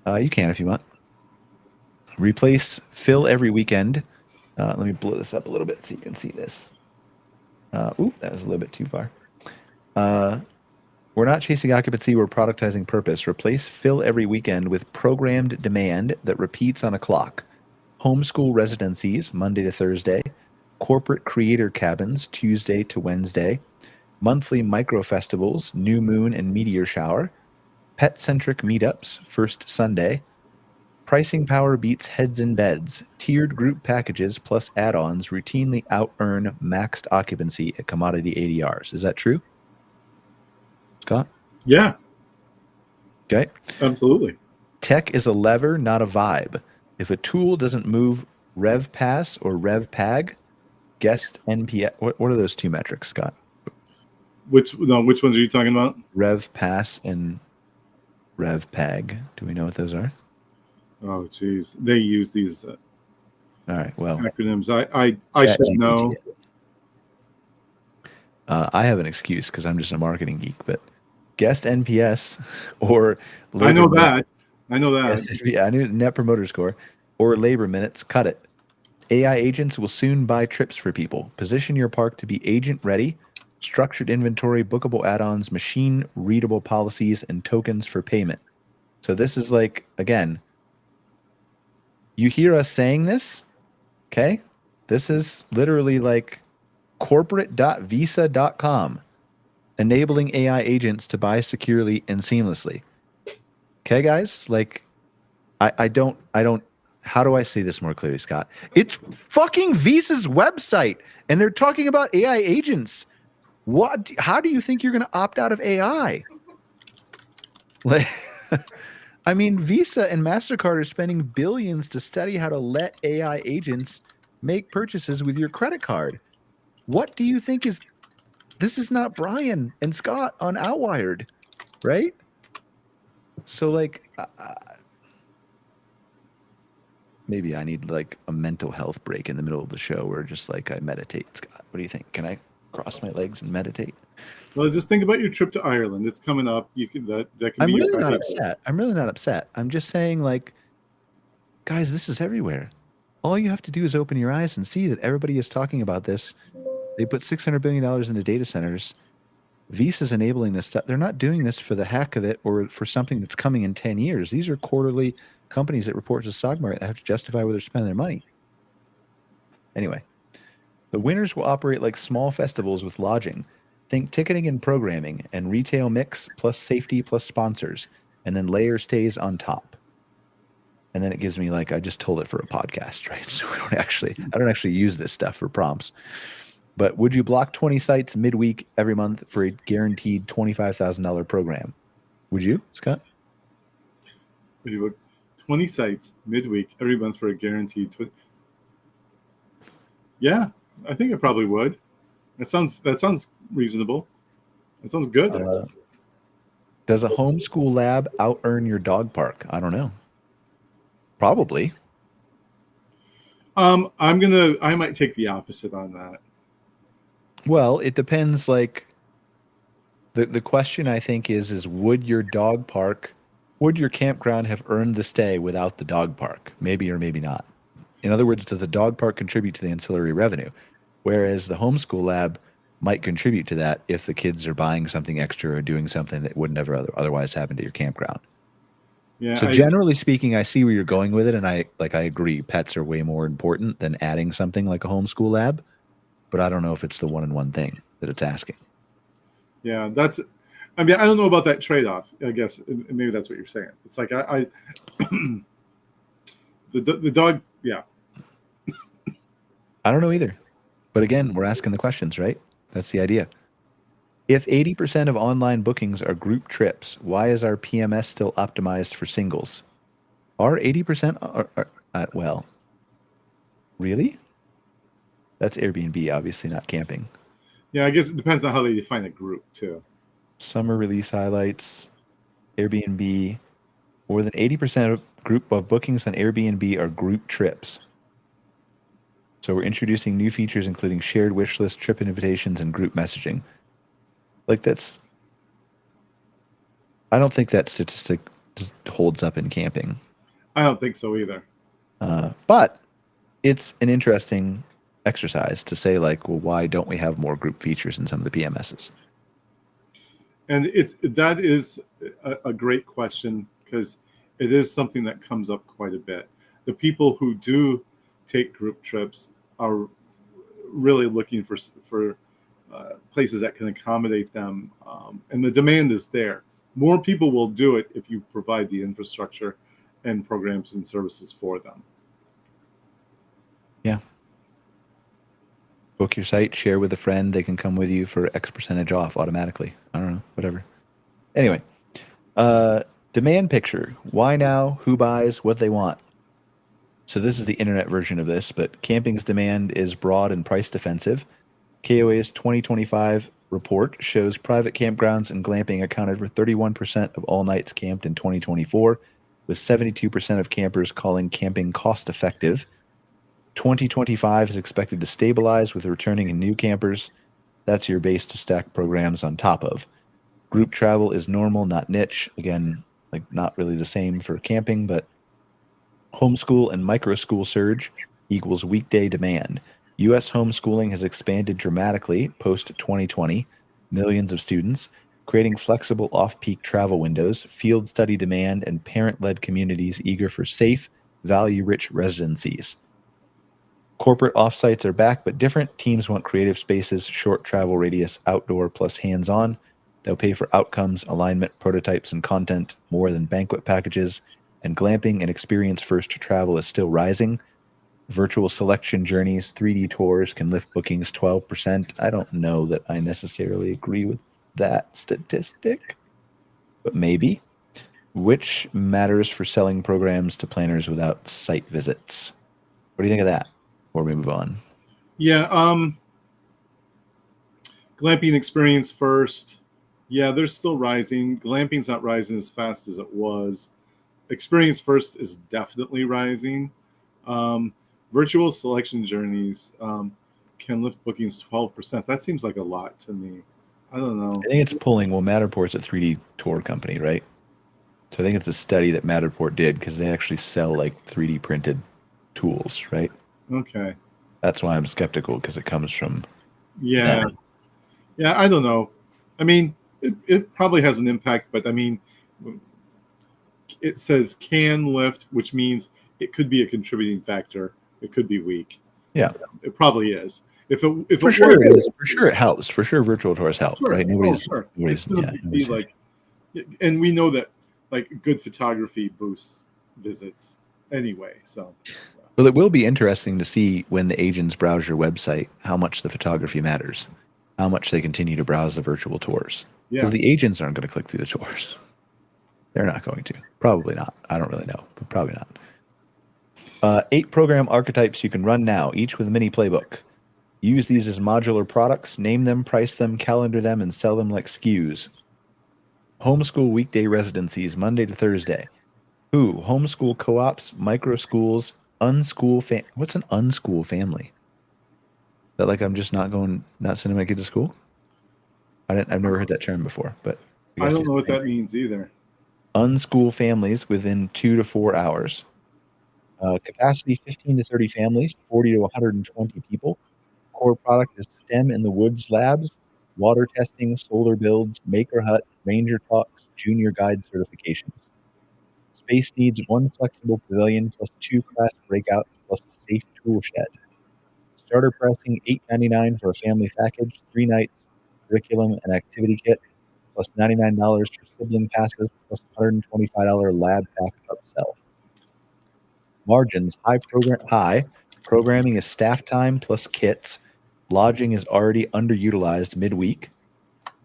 You can if you want. Replace fill every weekend. Let me blow this up a little bit so you can see this. Oop, that was a little bit too far. We're not chasing occupancy. We're productizing purpose. Replace fill every weekend with programmed demand that repeats on a clock. Homeschool residencies, Monday to Thursday. Corporate creator cabins, Tuesday to Wednesday. Monthly micro festivals, New Moon and Meteor Shower. Pet-centric meetups, first Sunday. Pricing power beats heads in beds. Tiered group packages plus add-ons routinely out-earn maxed occupancy at commodity ADRs. Is that true, Scott? Yeah, Okay. absolutely. Tech is a lever, not a vibe. If a tool doesn't move RevPass or RevPag, guest NPS. What are those two metrics, Scott? Which ones are you talking about? RevPass and RevPag. Do we know what those are? Oh, geez, they use these All right. Well, acronyms. I should ChatGPT. know. I have an excuse because I'm just a marketing geek, but guest NPS or I know labor that. I know that. minutes- yeah, I knew Net Promoter Score or labor minutes. Cut it. AI agents will soon buy trips for people. Position your park to be agent ready. Structured inventory, bookable add-ons, machine readable policies, and tokens for payment. So this is like, again, you hear us saying this, okay? This is literally like corporate.visa.com, enabling AI agents to buy securely and seamlessly. Okay, guys? Like, I don't, how do I say this more clearly, Scott? It's fucking Visa's website, and they're talking about AI agents. How do you think you're going to opt out of AI? Like, I mean, Visa and MasterCard are spending billions to study how to let AI agents make purchases with your credit card. What do you think is... This is not Brian and Scott on Outwired, right? So, like, maybe I need, like, a mental health break in the middle of the show where just, like, I meditate. Scott, what do you think? Can I cross my legs and meditate? Well, just think about your trip to Ireland. It's coming up. You can that can I'm be. really not upset. I'm really not upset. I'm just saying, like, guys, this is everywhere. All you have to do is open your eyes and see that everybody is talking about this. They put $600 billion into data centers. Visa's enabling this stuff. They're not doing this for the heck of it or for something that's coming in 10 years. These are quarterly companies that report to the stock market that have to justify where they're spending their money. Anyway, the winners will operate like small festivals with lodging. Think ticketing and programming and retail mix plus safety plus sponsors, and then layer stays on top. And then it gives me, like, I just told it for a podcast, right? So I don't actually use this stuff for prompts. But would you block 20 sites midweek every month for a guaranteed $25,000 program? Would you, Scott? Would you book 20 sites midweek every month for a guaranteed? Yeah, I think I probably would. That sounds reasonable. That sounds good. Does a homeschool lab out-earn your dog park? I don't know. Probably. I might take the opposite on that. Well, it depends. Like the question I think is would your dog park, would your campground have earned the stay without the dog park? Maybe or maybe not. In other words, does the dog park contribute to the ancillary revenue? Whereas the homeschool lab might contribute to that if the kids are buying something extra or doing something that wouldn't ever otherwise happen to your campground. Yeah, So generally speaking, I see where you're going with it, and I agree. Pets are way more important than adding something like a homeschool lab, but I don't know if it's the one-on-one thing that it's asking. yeah, that's. I mean, I don't know about that trade-off. I guess maybe that's what you're saying. It's like I the dog. Yeah, I don't know either. But again, we're asking the questions, right? That's the idea. If 80% of online bookings are group trips, why is our PMS still optimized for singles? Are 80% well, really? That's Airbnb, obviously not camping. yeah. I guess it depends on how they define a group too. Summer release highlights, Airbnb. More than 80% of bookings on Airbnb are group trips. So we're introducing new features including shared wish list, trip invitations, and group messaging. Like I don't think that statistic just holds up in camping. I don't think so either. But it's an interesting exercise to say like, well, why don't we have more group features in some of the PMSs? And that is a great question because it is something that comes up quite a bit. The people who do take group trips are really looking for places that can accommodate them, and the demand is there. More people will do it if you provide the infrastructure and programs and services for them. Yeah. Book your site, share with a friend. They can come with you for X percentage off automatically. I don't know, whatever. Anyway, demand picture. Why now? Who buys? What they want? So this is the internet version of this, but camping's demand is broad and price defensive. KOA's 2025 report shows private campgrounds and glamping accounted for 31% of all nights camped in 2024, with 72% of campers calling camping cost effective. 2025 is expected to stabilize with returning and new campers. That's your base to stack programs on top of. Group travel is normal, not niche. Again, like not really the same for camping, but homeschool and micro school surge equals weekday demand. U.S. homeschooling has expanded dramatically post 2020, millions of students, creating flexible off-peak travel windows, field study demand, and parent-led communities eager for safe, value-rich residencies. Corporate offsites are back, but different. Teams want creative spaces, short travel radius, outdoor plus hands-on. They'll pay for outcomes, alignment, prototypes, and content more than banquet packages. And glamping and experience-first travel is still rising. Virtual selection journeys, 3D tours can lift bookings 12%. I don't know that I necessarily agree with that statistic, but maybe. Which matters for selling programs to planners without site visits? What do you think of that? Before we move on. Yeah, glamping experience first. Yeah, they're still rising. Glamping's not rising as fast as it was. Experience first is definitely rising. Virtual selection journeys can lift bookings 12%. That seems like a lot to me. I don't know. I think it's pulling. Well, Matterport's a 3D tour company, right? So I think it's a study that Matterport did because they actually sell like 3D printed tools, right? Okay. That's why I'm skeptical because it comes from. Yeah. Yeah, I don't know. I mean, it probably has an impact, but I mean, it says can lift, which means it could be a contributing factor. It could be weak. Yeah, it probably is. If for sure it is. For sure it helps. For sure, virtual tours help. Sure. Right? Nobody's Be like, and we know that like good photography boosts visits anyway. So. Well, it will be interesting to see when the agents browse your website how much the photography matters, how much they continue to browse the virtual tours. Yeah. Because the agents aren't going to click through the tours. They're not going to. Probably not. I don't really know, but probably not. 8 program archetypes you can run now, each with a mini playbook. Use these as modular products, name them, price them, calendar them, and sell them like SKUs. Homeschool weekday residencies, Monday to Thursday. Homeschool co-ops, micro schools, unschool what's an unschool family? that like I'm just not sending my kid to school? I've never heard that term before, but I guess don't it's know what the same. that means either. Unschool families within 2 to 4 hours. Capacity 15 to 30 families, 40 to 120 people. Core product is STEM in the Woods labs, water testing, solar builds, Maker Hut, Ranger Talks, Junior Guide certifications. Space needs 1 flexible pavilion plus 2 class breakouts plus a safe tool shed. Starter pricing $8.99 for a family package, 3 nights, curriculum and activity kit, plus $99 for sibling passes, plus $125 lab pack upsell. Margins high. Programming is staff time plus kits. Lodging is already underutilized midweek.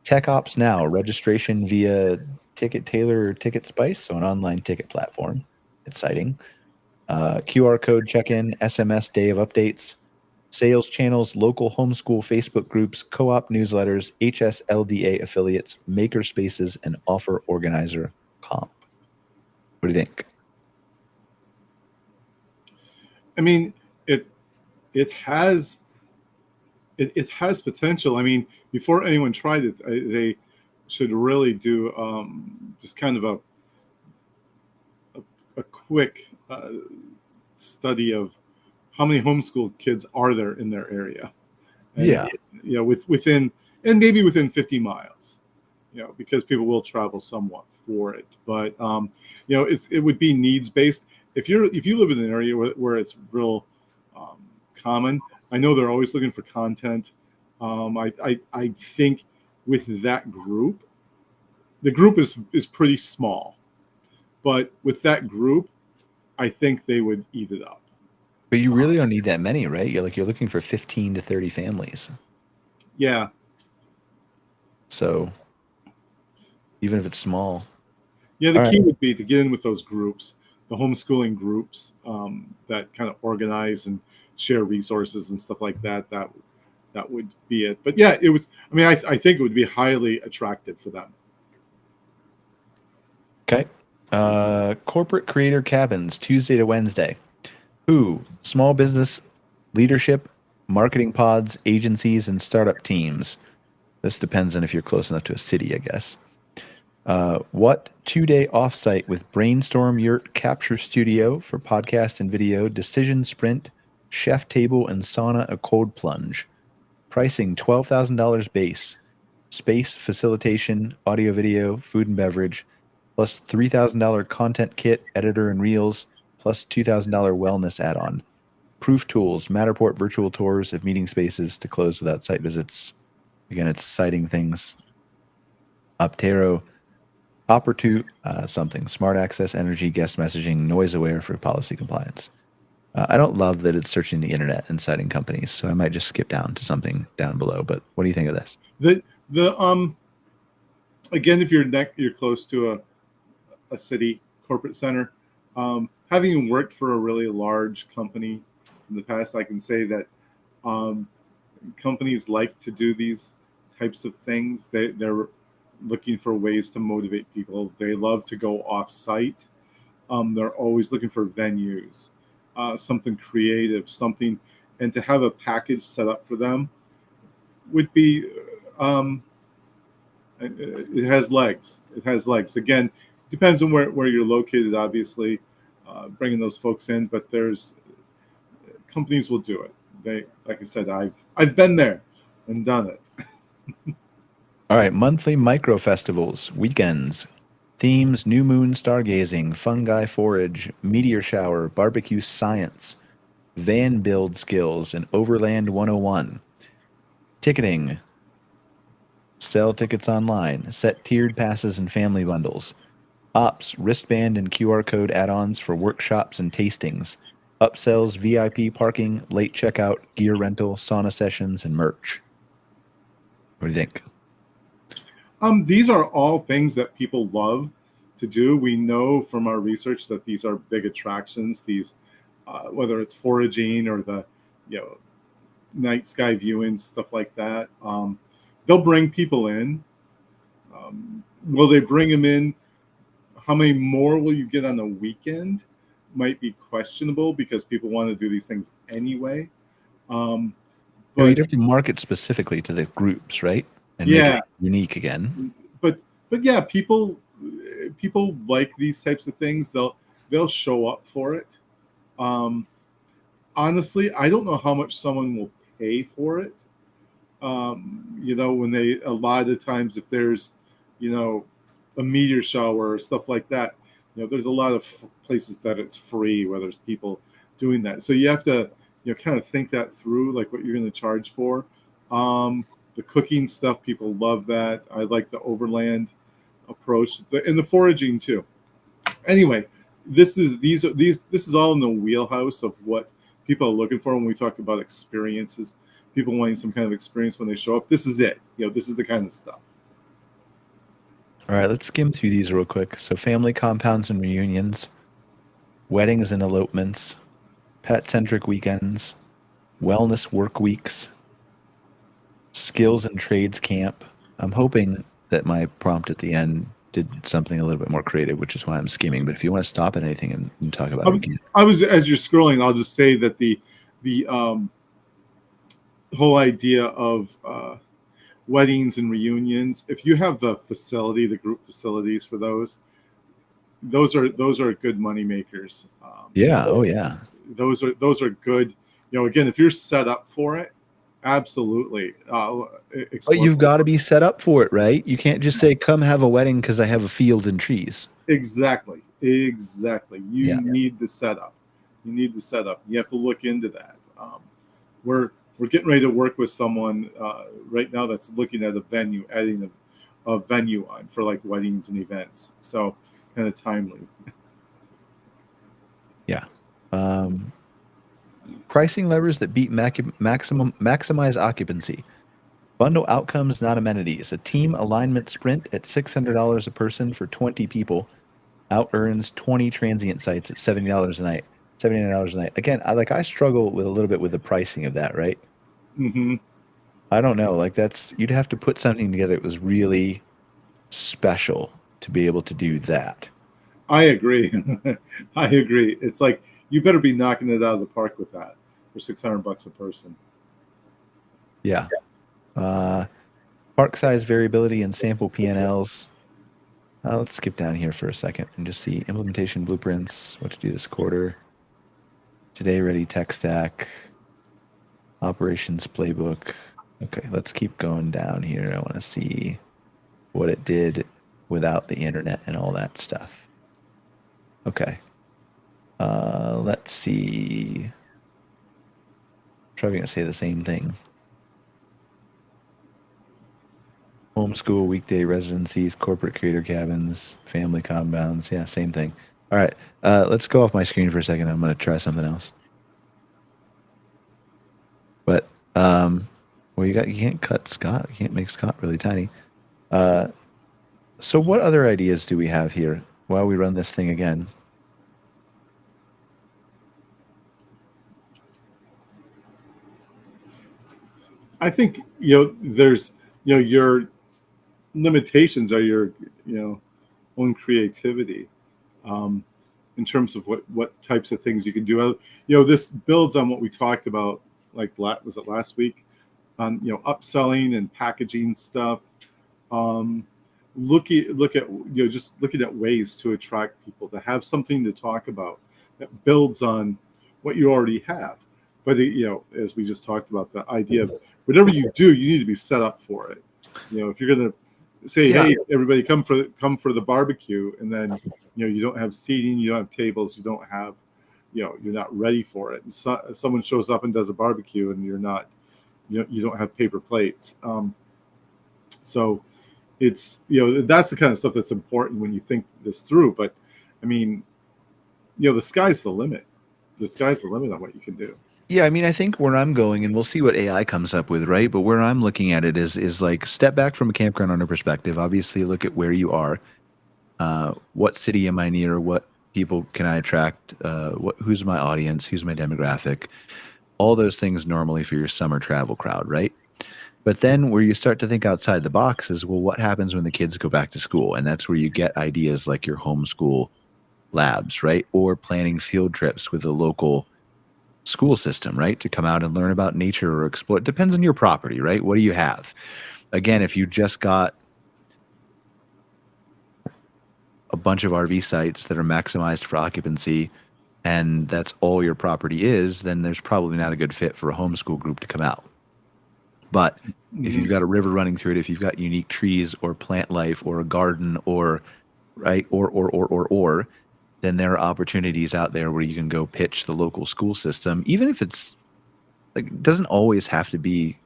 Tech Ops Now registration via Ticket Tailor or Ticket Spice, so an online ticket platform. Exciting. QR code check-in, SMS day of updates, sales channels, local homeschool Facebook groups, co-op newsletters, HSLDA affiliates, maker spaces, and offer organizer comp. What do you think? I mean, it has potential. I mean, before anyone tried it, they should really do just kind of a quick study of how many homeschool kids are there in their area. And, Yeah. You know, within 50 miles, you know, because people will travel somewhat for it. But you know, it would be needs based. If you live in an area where it's real common, I know they're always looking for content. I think with that group, the group is pretty small, but with that group, I think they would eat it up. But you really don't need that many, right? You're looking for 15 to 30 families. Yeah. So even if it's small. Yeah, the All key right. would be to get in with those groups, the homeschooling groups that kind of organize and share resources and stuff like that. That would be it. But yeah, it was. I mean, I think it would be highly attractive for them. Okay. Corporate creator cabins, Tuesday to Wednesday. Who? Small business leadership, marketing pods, agencies, and startup teams. This depends on if you're close enough to a city, I guess. What? 2-day offsite with brainstorm yurt capture studio for podcast and video, decision sprint, chef table, and sauna a cold plunge. Pricing $12,000 base. Space facilitation, audio video, food and beverage, plus $3,000 content kit, editor and reels, plus $2,000 wellness add-on. Proof tools, Matterport virtual tours of meeting spaces to close without site visits. Again, it's citing things. Optero, Hopper 2, something. Smart access, energy, guest messaging, noise aware for policy compliance. I don't love that it's searching the internet and citing companies, so I might just skip down to something down below. But what do you think of this? The again, if you're close to a city corporate center, having worked for a really large company in the past, I can say that companies like to do these types of things. They're looking for ways to motivate people. They love to go off site. They're always looking for venues, something creative, something, and to have a package set up for them would be. It has legs. It has legs. Again, depends on where you're located. Obviously, bringing those folks in, but there's companies will do it. They, like I said, I've been there and done it. All right, monthly micro festivals, weekends, themes, new moon stargazing, fungi forage, meteor shower, barbecue science, van build skills, and overland 101. Ticketing, sell tickets online, set tiered passes and family bundles. Ops, wristband and QR code add-ons for workshops and tastings. Upsells, VIP parking, late checkout, gear rental, sauna sessions, and merch. What do you think? These are all things that people love to do. We know from our research that these are big attractions. These, whether it's foraging or the, night sky viewing, stuff like that. They'll bring people in. Will they bring them in? How many more will you get on the weekend? Might be questionable because people want to do these things anyway. You But have to market specifically to the groups, right? And make yeah, it unique again. but yeah, people like these types of things. They'll show up for it. Um, Honestly, I don't know how much someone will pay for it. When a lot of times if there's, a meteor shower or stuff like that, there's a lot of places that it's free where there's people doing that. So you have to, kind of think that through, like what you're going to charge for. The cooking stuff, people love that. I like the overland approach and the foraging too. Anyway, this is all in the wheelhouse of what people are looking for when we talk about experiences. People wanting some kind of experience when they show up. This is it. This is the kind of stuff. All right, let's skim through these real quick. So family compounds and reunions, weddings and elopements, pet-centric weekends, wellness work weeks, skills and trades camp. I'm hoping that my prompt at the end did something a little bit more creative, which is why I'm skimming. But if you want to stop at anything and talk about it, we can. As you're scrolling, I'll just say that the whole idea of weddings and reunions, if you have the facility, the group facilities for those are good money makers. Yeah. Oh yeah. Those are good. Again, if you're set up for it, absolutely. But you've got to be set up for it, right? You can't just say, "Come have a wedding because I have a field and trees." Exactly. You need the setup. You have to look into that. We're getting ready to work with someone right now that's looking at a venue, adding a venue on for like weddings and events. So kind of timely. Yeah. Pricing levers that beat maximize occupancy. Bundle outcomes, not amenities. A team alignment sprint at $600 a person for 20 people out earns 20 transient sites at $70 a night. $79 a night. Again, I struggle with a little bit with the pricing of that, right? Mm-hmm. I don't know. You'd have to put something together that was really special to be able to do that. I agree. It's like you better be knocking it out of the park with that for $600 a person. Yeah. Park size variability and sample P&Ls. Let's skip down here for a second and just see implementation blueprints, what to do this quarter, today ready tech stack, operations playbook. Okay, let's keep going down here. I want to see what it did without the internet and all that stuff. Okay. Let's see. Probably going to say the same thing. Homeschool, weekday residencies, corporate creator cabins, family compounds. Yeah, same thing. All right. Let's go off my screen for a second. I'm going to try something else. But, you can't cut Scott. You can't make Scott really tiny. So what other ideas do we have here while we run this thing again? I think there's your limitations are your own creativity in terms of what types of things you can do. This builds on what we talked about, was it last week, on upselling and packaging stuff. Look at just looking at ways to attract people, to have something to talk about that builds on what you already have. But as we just talked about, the idea of whatever you do, you need to be set up for it. If you're going to say, "Hey, everybody, come for the barbecue," and then you don't have seating, you don't have tables, you don't have, you're not ready for it. So, someone shows up and does a barbecue, and you're not, you don't have paper plates. So it's that's the kind of stuff that's important when you think this through. But I mean, the sky's the limit. The sky's the limit on what you can do. Yeah, I mean, I think where I'm going, and we'll see what AI comes up with, right? But where I'm looking at it is like step back from a campground owner perspective. Obviously, look at where you are. What city am I near? What people can I attract? Who's my audience? Who's my demographic? All those things normally for your summer travel crowd, right? But then where you start to think outside the box is, well, what happens when the kids go back to school? And that's where you get ideas like your homeschool labs, right? Or planning field trips with a local school system, right? To come out and learn about nature or explore. It depends on your property, right? What do you have? Again, if you just got a bunch of RV sites that are maximized for occupancy and that's all your property is, then there's probably not a good fit for a homeschool group to come out. But if you've got a river running through it, if you've got unique trees or plant life or a garden or right or then there are opportunities out there where you can go pitch the local school system, even if it's like it doesn't always have to be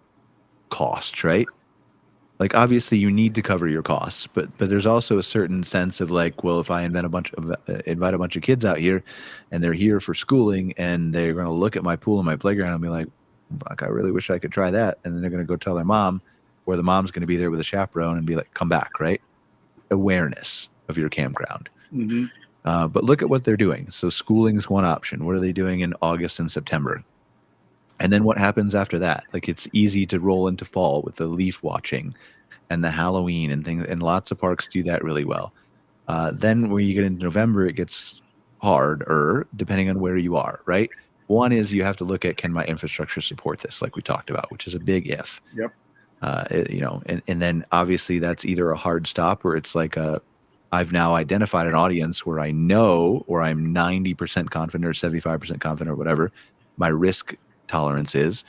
cost, right? Like obviously you need to cover your costs, but there's also a certain sense of like, well, if I invite a bunch of kids out here and they're here for schooling and they're going to look at my pool and my playground and be like, fuck, I really wish I could try that. And then they're going to go tell their mom, or the mom's going to be there with a chaperone and be like, come back, right? Awareness of your campground. But look at what they're doing. So schooling is one option. What are they doing in August and September? And then what happens after that? Like it's easy to roll into fall with the leaf watching and the Halloween and things. And lots of parks do that really well. Then when you get into November, it gets harder depending on where you are, right? One is you have to look at, can my infrastructure support this, like we talked about, which is a big if. Yep. And then obviously that's either a hard stop or it's like I've now identified an audience where I know, or I'm 90% confident or 75% confident or whatever, my risk tolerance is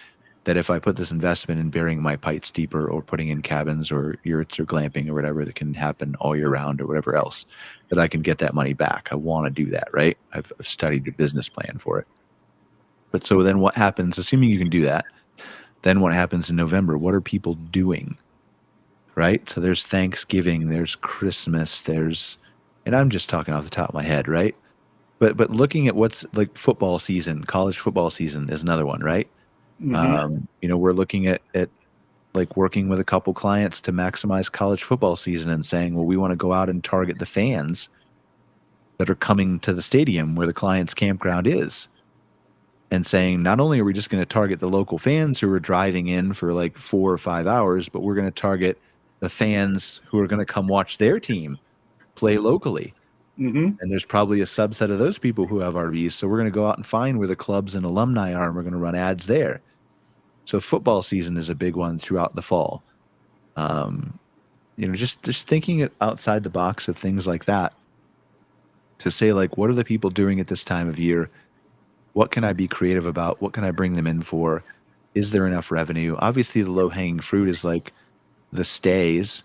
that if I put this investment in burying my pipes deeper or putting in cabins or yurts or glamping or whatever that can happen all year round or whatever else, that I can get that money back. I want to do that, right? I've studied the business plan for it. But so then what happens, assuming you can do that, then what happens in November? What are people doing? Right? So there's Thanksgiving, there's Christmas, and I'm just talking off the top of my head, right? But looking at what's like football season, college football season is another one, right? We're looking at like working with a couple clients to maximize college football season and saying, well, we want to go out and target the fans that are coming to the stadium where the client's campground is. And saying, not only are we just going to target the local fans who are driving in for like 4 or 5 hours, but we're going to target the fans who are going to come watch their team play locally. And there's probably a subset of those people who have RVs. So we're going to go out and find where the clubs and alumni are, and we're going to run ads there. So football season is a big one throughout the fall. Just thinking outside the box of things like that to say, like, what are the people doing at this time of year? What can I be creative about? What can I bring them in for? Is there enough revenue? Obviously, the low-hanging fruit is like the stays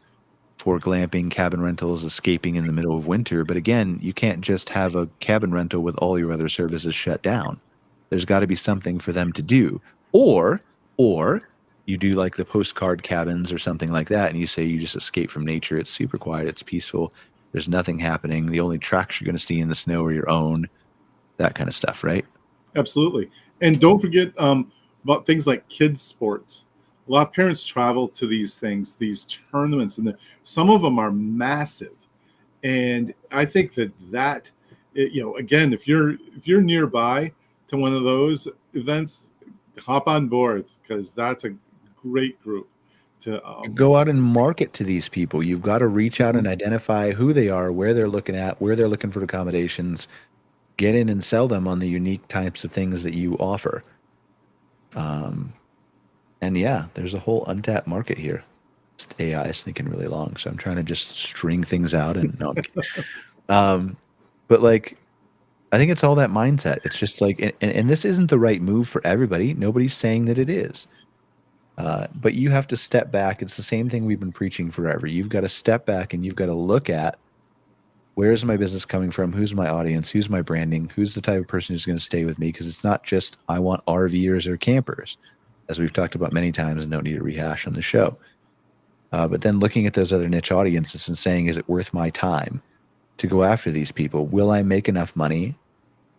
for glamping, cabin rentals, escaping in the middle of winter. But again, you can't just have a cabin rental with all your other services shut down. There's got to be something for them to do. Or you do like the postcard cabins or something like that, and you say you just escape from nature. It's super quiet. It's peaceful. There's nothing happening. The only tracks you're going to see in the snow are your own, that kind of stuff, right? Absolutely. And don't forget about things like kids sports. A lot of parents travel to these things, these tournaments, and some of them are massive. And I think that again, if you're nearby to one of those events, hop on board, because that's a great group to go out and market to these people. You've got to reach out and identify who they are, where they're looking at, where they're looking for accommodations. Get in and sell them on the unique types of things that you offer. And yeah, there's a whole untapped market here. AI is thinking really long, so I'm trying to just string things out and no. But like, I think it's all that mindset. It's just like, and this isn't the right move for everybody. Nobody's saying that it is. But you have to step back. It's the same thing we've been preaching forever. You've got to step back and you've got to look at, where is my business coming from? Who's my audience? Who's my branding? Who's the type of person who's going to stay with me? Because it's not just I want RVers or campers, as we've talked about many times and don't need to rehash on the show. But then looking at those other niche audiences and saying, is it worth my time to go after these people? Will I make enough money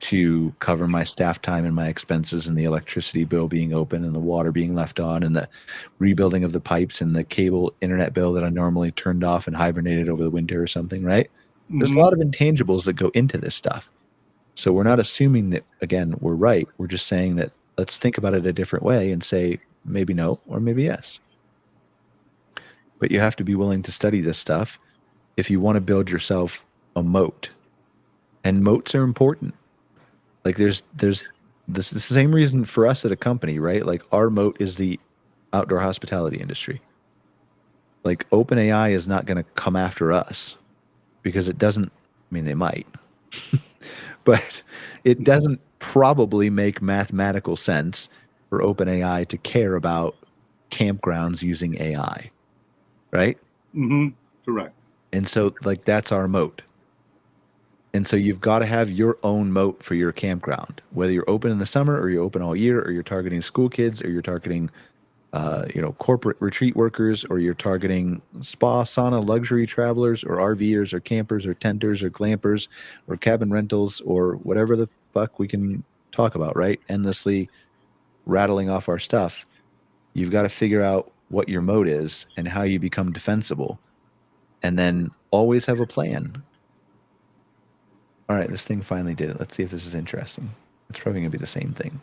to cover my staff time and my expenses and the electricity bill being open and the water being left on and the rebuilding of the pipes and the cable internet bill that I normally turned off and hibernated over the winter or something, right? There's a lot of intangibles that go into this stuff. So we're not assuming that, again, we're right. We're just saying that let's think about it a different way and say maybe no or maybe yes. But you have to be willing to study this stuff if you want to build yourself a moat. And moats are important. Like there's this is the same reason for us at a company, right? Like our moat is the outdoor hospitality industry. Like OpenAI is not going to come after us because it doesn't, I mean, they might, but it doesn't probably make mathematical sense for OpenAI to care about campgrounds using AI, right? Mm-hmm. Correct. And so, like, that's our moat. And so you've got to have your own moat for your campground, whether you're open in the summer or you're open all year, or you're targeting school kids, or you're targeting, corporate retreat workers, or you're targeting spa, sauna, luxury travelers, or RVers, or campers, or tenters, or glampers, or cabin rentals, or whatever the fuck we can talk about, right? Endlessly rattling off our stuff. You've got to figure out what your moat is and how you become defensible, and then always have a plan. All right, this thing finally did it. Let's see if this is interesting. It's probably going to be the same thing.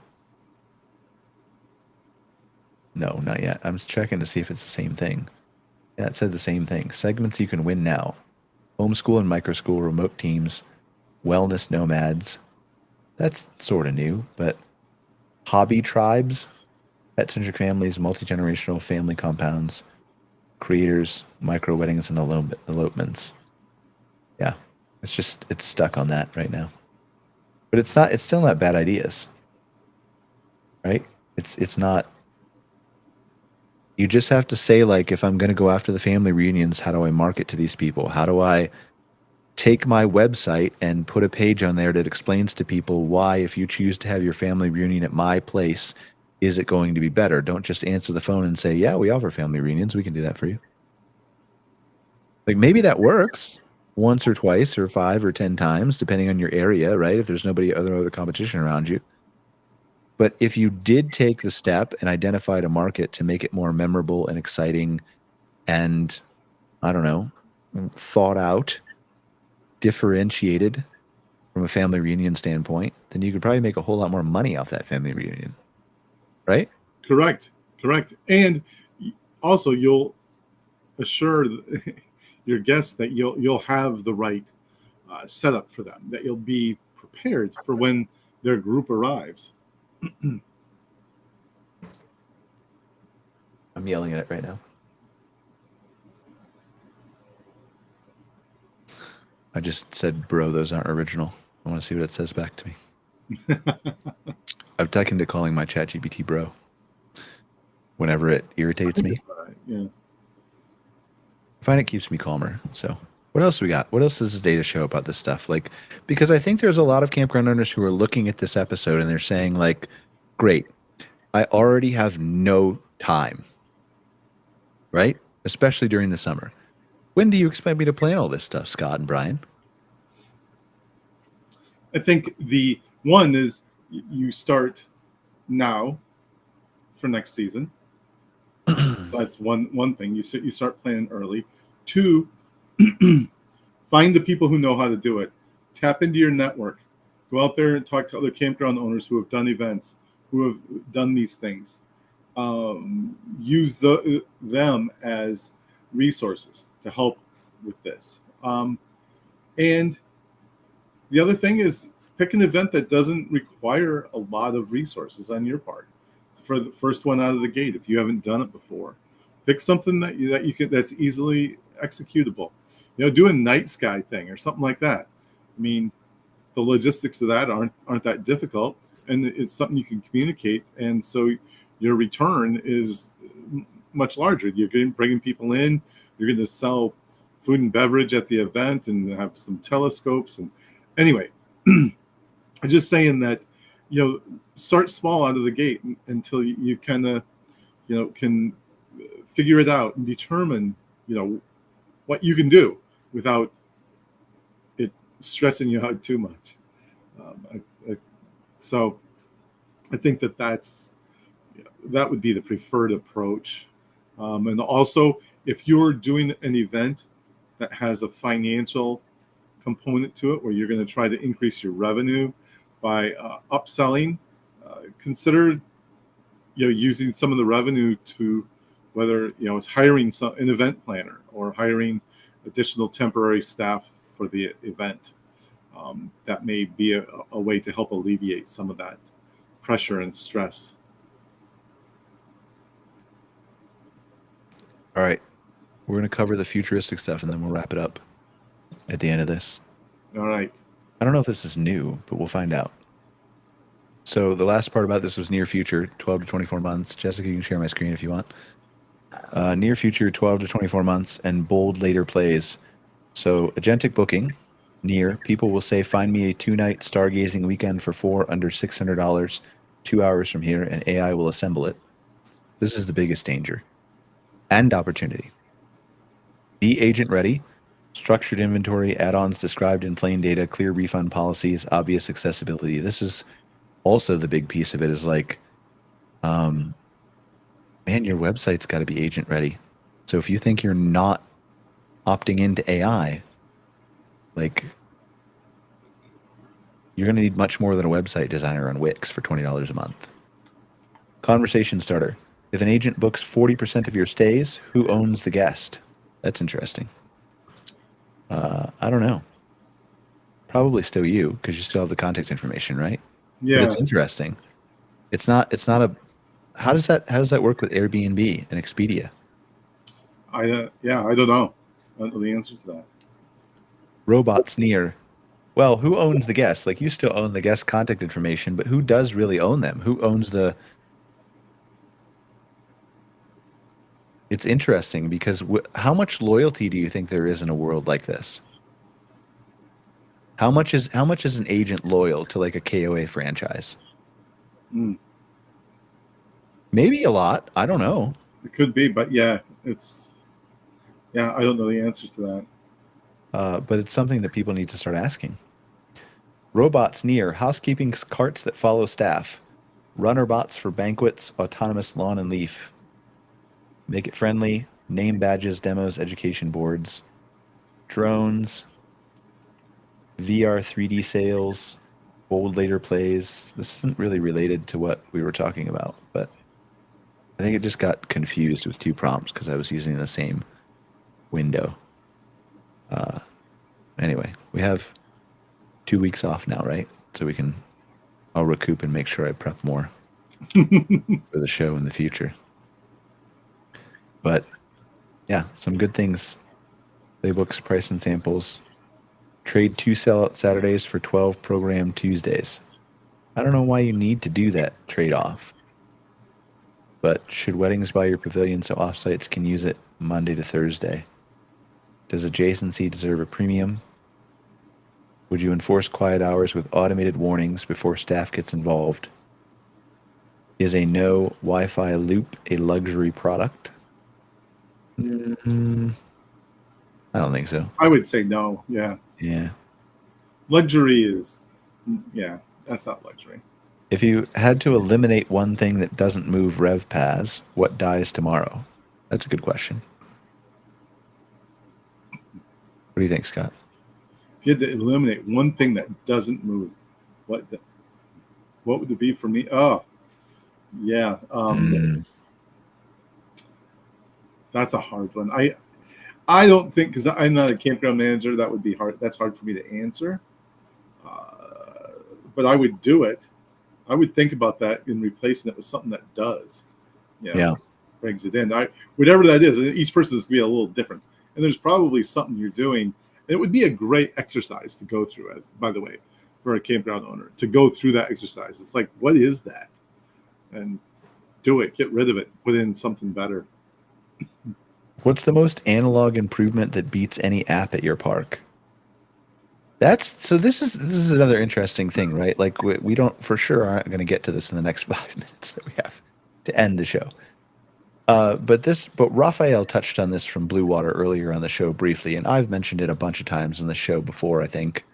No, not yet. I'm just checking to see if it's the same thing. Yeah, it said the same thing. Segments you can win now. Homeschool and microschool, remote teams, wellness nomads. That's sort of new, but hobby tribes, pet-centric families, multi-generational family compounds, creators, micro weddings, and elopements. Yeah, it's stuck on that right now. But it's still not bad ideas, right? It's not. You just have to say, like, if I'm going to go after the family reunions, how do I market to these people? How do I take my website and put a page on there that explains to people why, if you choose to have your family reunion at my place, is it going to be better? Don't just answer the phone and say, yeah, we offer family reunions. We can do that for you. Like, maybe that works once or twice or 5 or 10 times, depending on your area, right? If there's nobody other competition around you. But if you did take the step and identified a market to make it more memorable and exciting and, I don't know, thought out, differentiated from a family reunion standpoint, then you could probably make a whole lot more money off that family reunion, right? Correct. And also, you'll assure your guests that you'll have the right setup for them, that you'll be prepared for when their group arrives. I'm yelling at it right now. I just said, bro, those aren't original. I want to see what it says back to me. I've taken to calling my ChatGPT bro whenever it irritates me. Yeah. I find it keeps me calmer. So what else we got? What else does this data show about this stuff? Like, because I think there's a lot of campground owners who are looking at this episode and they're saying, like, great, I already have no time, right? Especially during the summer. When do you expect me to plan all this stuff, Scott and Brian? I think the one is you start now for next season. That's one thing. You start planning early. 2, find the people who know how to do it. Tap into your network. Go out there and talk to other campground owners who have done events, who have done these things. Use them as resources to help with this. And the other thing is pick an event that doesn't require a lot of resources on your part. For the first one out of the gate, if you haven't done it before, pick something that you can, that's easily executable. Do a night sky thing or something like that. I mean, the logistics of that aren't that difficult, and it's something you can communicate, and so your return is much larger. You're bringing people in. You're going to sell food and beverage at the event and have some telescopes. And anyway, I'm just saying that, start small out of the gate until you kind of, can figure it out and determine, what you can do without it stressing you out too much. So I think that would be the preferred approach. And also, if you're doing an event that has a financial component to it, where you're going to try to increase your revenue by upselling, consider using some of the revenue to, whether it's hiring an event planner or hiring additional temporary staff for the event. That may be a way to help alleviate some of that pressure and stress. All right. We're going to cover the futuristic stuff and then we'll wrap it up at the end of this. All right. I don't know if this is new, but we'll find out. So the last part about this was near future, 12 to 24 months. Jessica, you can share my screen if you want. Near future, 12 to 24 months, and bold later plays. So agentic booking, near, people will say, find me a 2-night stargazing weekend for 4 under $600, 2 hours from here, and AI will assemble it. This is the biggest danger and opportunity. Be agent ready. Structured inventory, add-ons described in plain data, clear refund policies, obvious accessibility. This is also the big piece of it is like, man, your website's got to be agent ready. So if you think you're not opting into AI, like, you're going to need much more than a website designer on Wix for $20 a month. Conversation starter. If an agent books 40% of your stays, who owns the guest? That's interesting. I don't know. Probably still you, because you still have the contact information, right? Yeah. But it's interesting. It's not a. How does that work with Airbnb and Expedia? I don't know. I don't know the answer to that. Robots near. Well, who owns the guest? Like, you still own the guest contact information, but who does really own them? Who owns the? It's interesting because how much loyalty do you think there is in a world like this? How much is an agent loyal to like a KOA franchise? Maybe a lot. I don't know. It could be, but yeah, I don't know the answer to that. But it's something that people need to start asking. Robots near. Housekeeping carts that follow staff. Runner bots for banquets. Autonomous lawn and leaf. Make it friendly. Name badges, demos, education boards. Drones. VR 3D sales. Bold later plays. This isn't really related to what we were talking about, but I think it just got confused with 2 prompts because I was using the same window. Anyway, we have 2 weeks off now, right? So I'll recoup and make sure I prep more for the show in the future. But yeah, some good things. Playbooks, price and samples. Trade 2 sellout Saturdays for 12 program Tuesdays. I don't know why you need to do that trade-off. But should weddings buy your pavilion so offsites can use it Monday to Thursday? Does adjacency deserve a premium? Would you enforce quiet hours with automated warnings before staff gets involved? Is a no Wi-Fi loop a luxury product? I don't think so. I would say no. Yeah. Yeah. Luxury is, that's not luxury. If you had to eliminate one thing that doesn't move RevPAS, what dies tomorrow? That's a good question. What do you think, Scott? If you had to eliminate one thing that doesn't move, what would it be for me? Oh, yeah. That's a hard one. I don't think, because I'm not a campground manager, that would be hard. That's hard for me to answer. But I would do it. I would think about that and replacing it with something that does. Brings it in. Whatever that is, each person is going to be a little different. And there's probably something you're doing. And it would be a great exercise to go through, by the way, for a campground owner, to go through that exercise. It's like, what is that? And do it. Get rid of it. Put in something better. What's the most analog improvement that beats any app at your park? This is another interesting thing, right? Like we don't for sure aren't going to get to this in the next 5 minutes that we have to end the show. But Raphael touched on this from Blue Water earlier on the show briefly, and I've mentioned it a bunch of times in the show before, I think,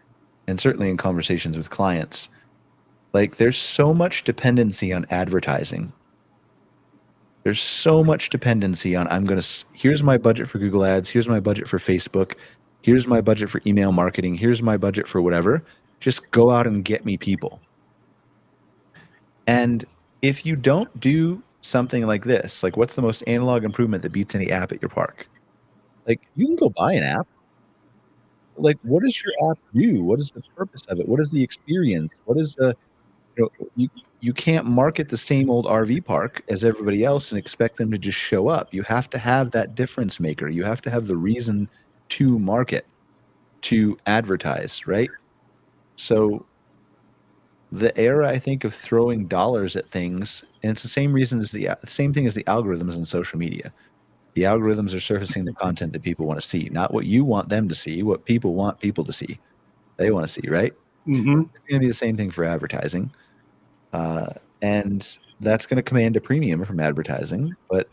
and certainly in conversations with clients. Like, there's so much dependency on advertising. There's so much dependency on here's my budget for Google Ads, here's my budget for Facebook, here's my budget for email marketing, here's my budget for whatever. Just go out and get me people. And if you don't do something like this, like, what's the most analog improvement that beats any app at your park? Like, you can go buy an app. Like, what does your app do? What is the purpose of it? What is the experience? What is You can't market the same old RV park as everybody else and expect them to just show up. You have to have that difference maker. You have to have the reason to market, to advertise, right? So the era, I think, of throwing dollars at things, and it's the same reason as the same thing as the algorithms in social media. The algorithms are surfacing the content that people want to see, not what you want them to see, what people want people to see. They want to see, right? Mm-hmm. It's going to be the same thing for advertising. And that's going to command a premium from advertising, but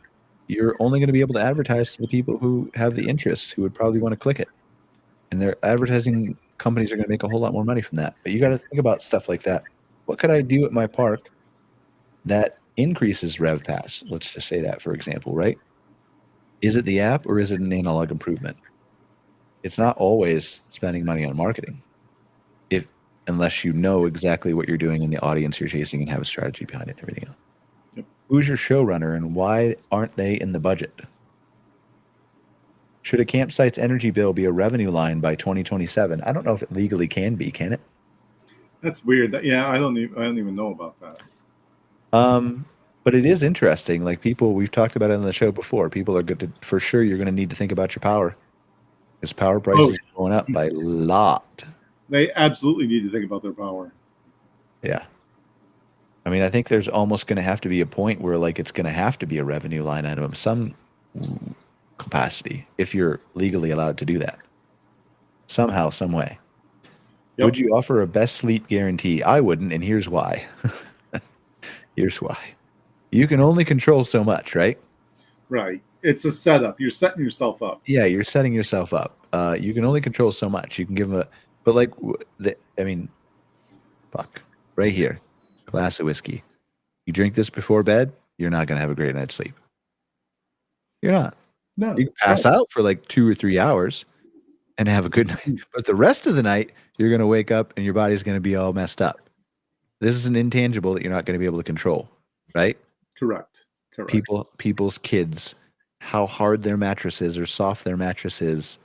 you're only going to be able to advertise to the people who have the interest, who would probably want to click it. And their advertising companies are going to make a whole lot more money from that. But you got to think about stuff like that. What could I do at my park that increases RevPass? Let's just say that, for example, right? Is it the app or is it an analog improvement? It's not always spending money on marketing, unless you know exactly what you're doing and the audience you're chasing and have a strategy behind it and everything else. Yep. Who's your showrunner and why aren't they in the budget? Should a campsite's energy bill be a revenue line by 2027? I don't know if it legally can be, can it? That's weird. I don't even know about that. But it is interesting. Like we've talked about it on the show before. People are good to, for sure, you're going to need to think about your power, because power prices are going up by a lot. They absolutely need to think about their power. Yeah. I mean, I think there's almost going to have to be a point where like it's going to have to be a revenue line item of some capacity if you're legally allowed to do that. Somehow, some way. Yep. Would you offer a best sleep guarantee? I wouldn't, and here's why. Here's why. You can only control so much, right? Right. It's a setup. You're setting yourself up. Yeah, you're setting yourself up. You can only control so much. You can give them a... But like, I mean, fuck, right here, glass of whiskey. You drink this before bed, you're not going to have a great night's sleep. You're not. No. You can pass out for like 2 or 3 hours and have a good night. But the rest of the night, you're going to wake up and your body's going to be all messed up. This is an intangible that you're not going to be able to control, right? Correct. People's kids, how hard their mattress is or soft their mattress is,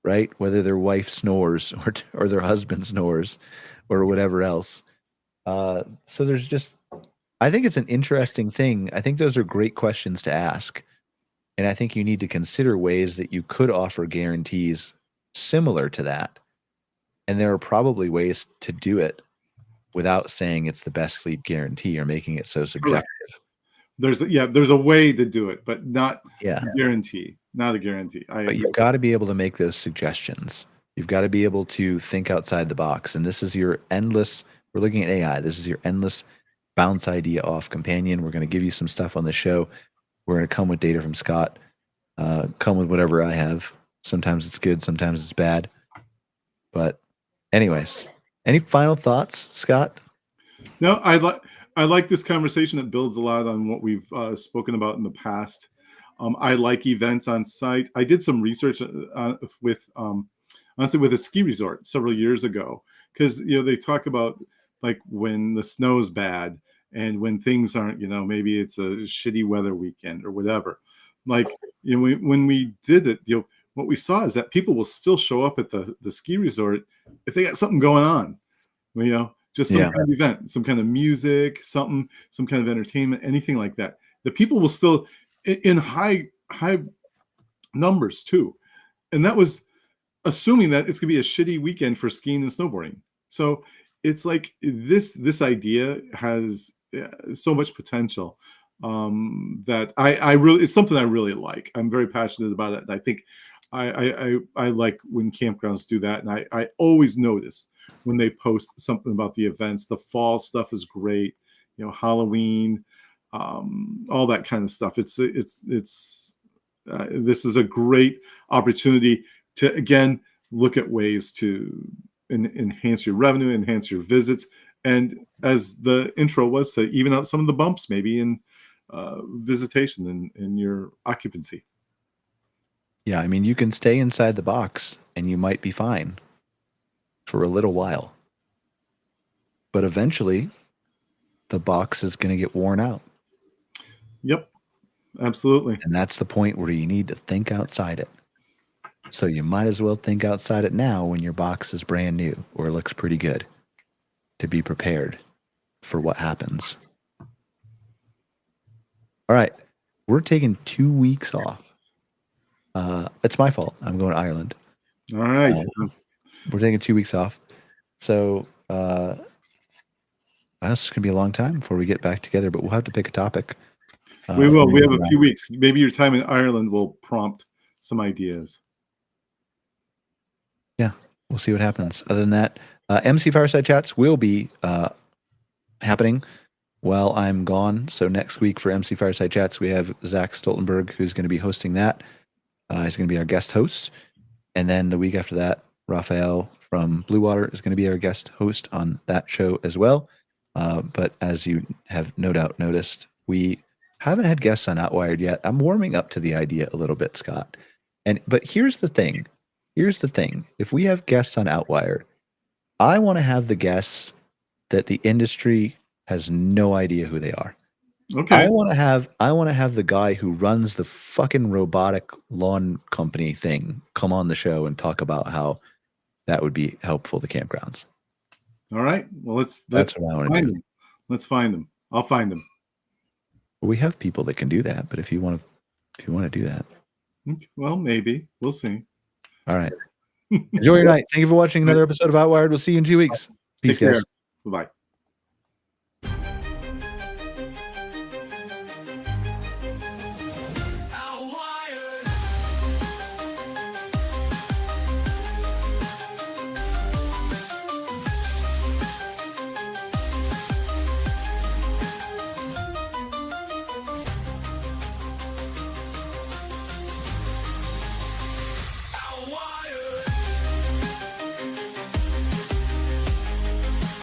right? Whether their wife snores or their husband snores or whatever else. So there's just, I think it's an interesting thing. I think those are great questions to ask. And I think you need to consider ways that you could offer guarantees similar to that. And there are probably ways to do it without saying it's the best sleep guarantee or making it so subjective. Correct. There's a way to do it, but not a guarantee. Not a guarantee. But you've got to be able to make those suggestions. You've got to be able to think outside the box. And this is your endless, we're looking at AI. This is your endless bounce idea off companion. We're going to give you some stuff on the show. We're going to come with data from Scott, come with whatever I have. Sometimes it's good, sometimes it's bad. But anyways, any final thoughts, Scott? No, I like this conversation that builds a lot on what we've spoken about in the past. I like events on site. I did some research with a ski resort several years ago, because they talk about like when the snow's bad and when things aren't, maybe it's a shitty weather weekend or whatever. Like when we did it, what we saw is that people will still show up at the ski resort if they got something going on. Just some kind of event, some kind of music, some kind of entertainment, anything like that. The people will still in high numbers too. And that was assuming that it's gonna be a shitty weekend for skiing and snowboarding. So it's like this idea has so much potential that I really, it's something I really like. I'm very passionate about it. And I think I like when campgrounds do that. And I always notice when they post something about the events. The fall stuff is great, Halloween, all that kind of stuff. This is a great opportunity to again look at ways to enhance your revenue, enhance your visits, and as the intro was, to even out some of the bumps maybe in visitation and your occupancy. Yeah, I mean, you can stay inside the box and you might be fine for a little while. But eventually, the box is going to get worn out. Yep, absolutely. And that's the point where you need to think outside it. So you might as well think outside it now when your box is brand new or looks pretty good, to be prepared for what happens. All right, we're taking 2 weeks off. It's my fault. I'm going to Ireland. All right. We're taking 2 weeks off. So that's going to be a long time before we get back together, but we'll have to pick a topic. We will. We have a few weeks. Maybe your time in Ireland will prompt some ideas. Yeah, we'll see what happens. Other than that, MC Fireside Chats will be happening while I'm gone. So next week for MC Fireside Chats, we have Zach Stoltenberg, who's going to be hosting that. He's going to be our guest host. And then the week after that, Raphael from Blue Water is going to be our guest host on that show as well. But as you have no doubt noticed, we haven't had guests on Outwired yet. I'm warming up to the idea a little bit, Scott. But here's the thing. If we have guests on Outwired, I want to have the guests that the industry has no idea who they are. Okay. I want to have the guy who runs the fucking robotic lawn company thing come on the show and talk about how that would be helpful to campgrounds. All right. Well, That's what I want to do. Let's find them. I'll find them. We have people that can do that, but if you want to do that, well, maybe we'll see. All right. Enjoy your night. Thank you for watching another episode of Outwired. We'll see you in 2 weeks. Peace, guys. Bye.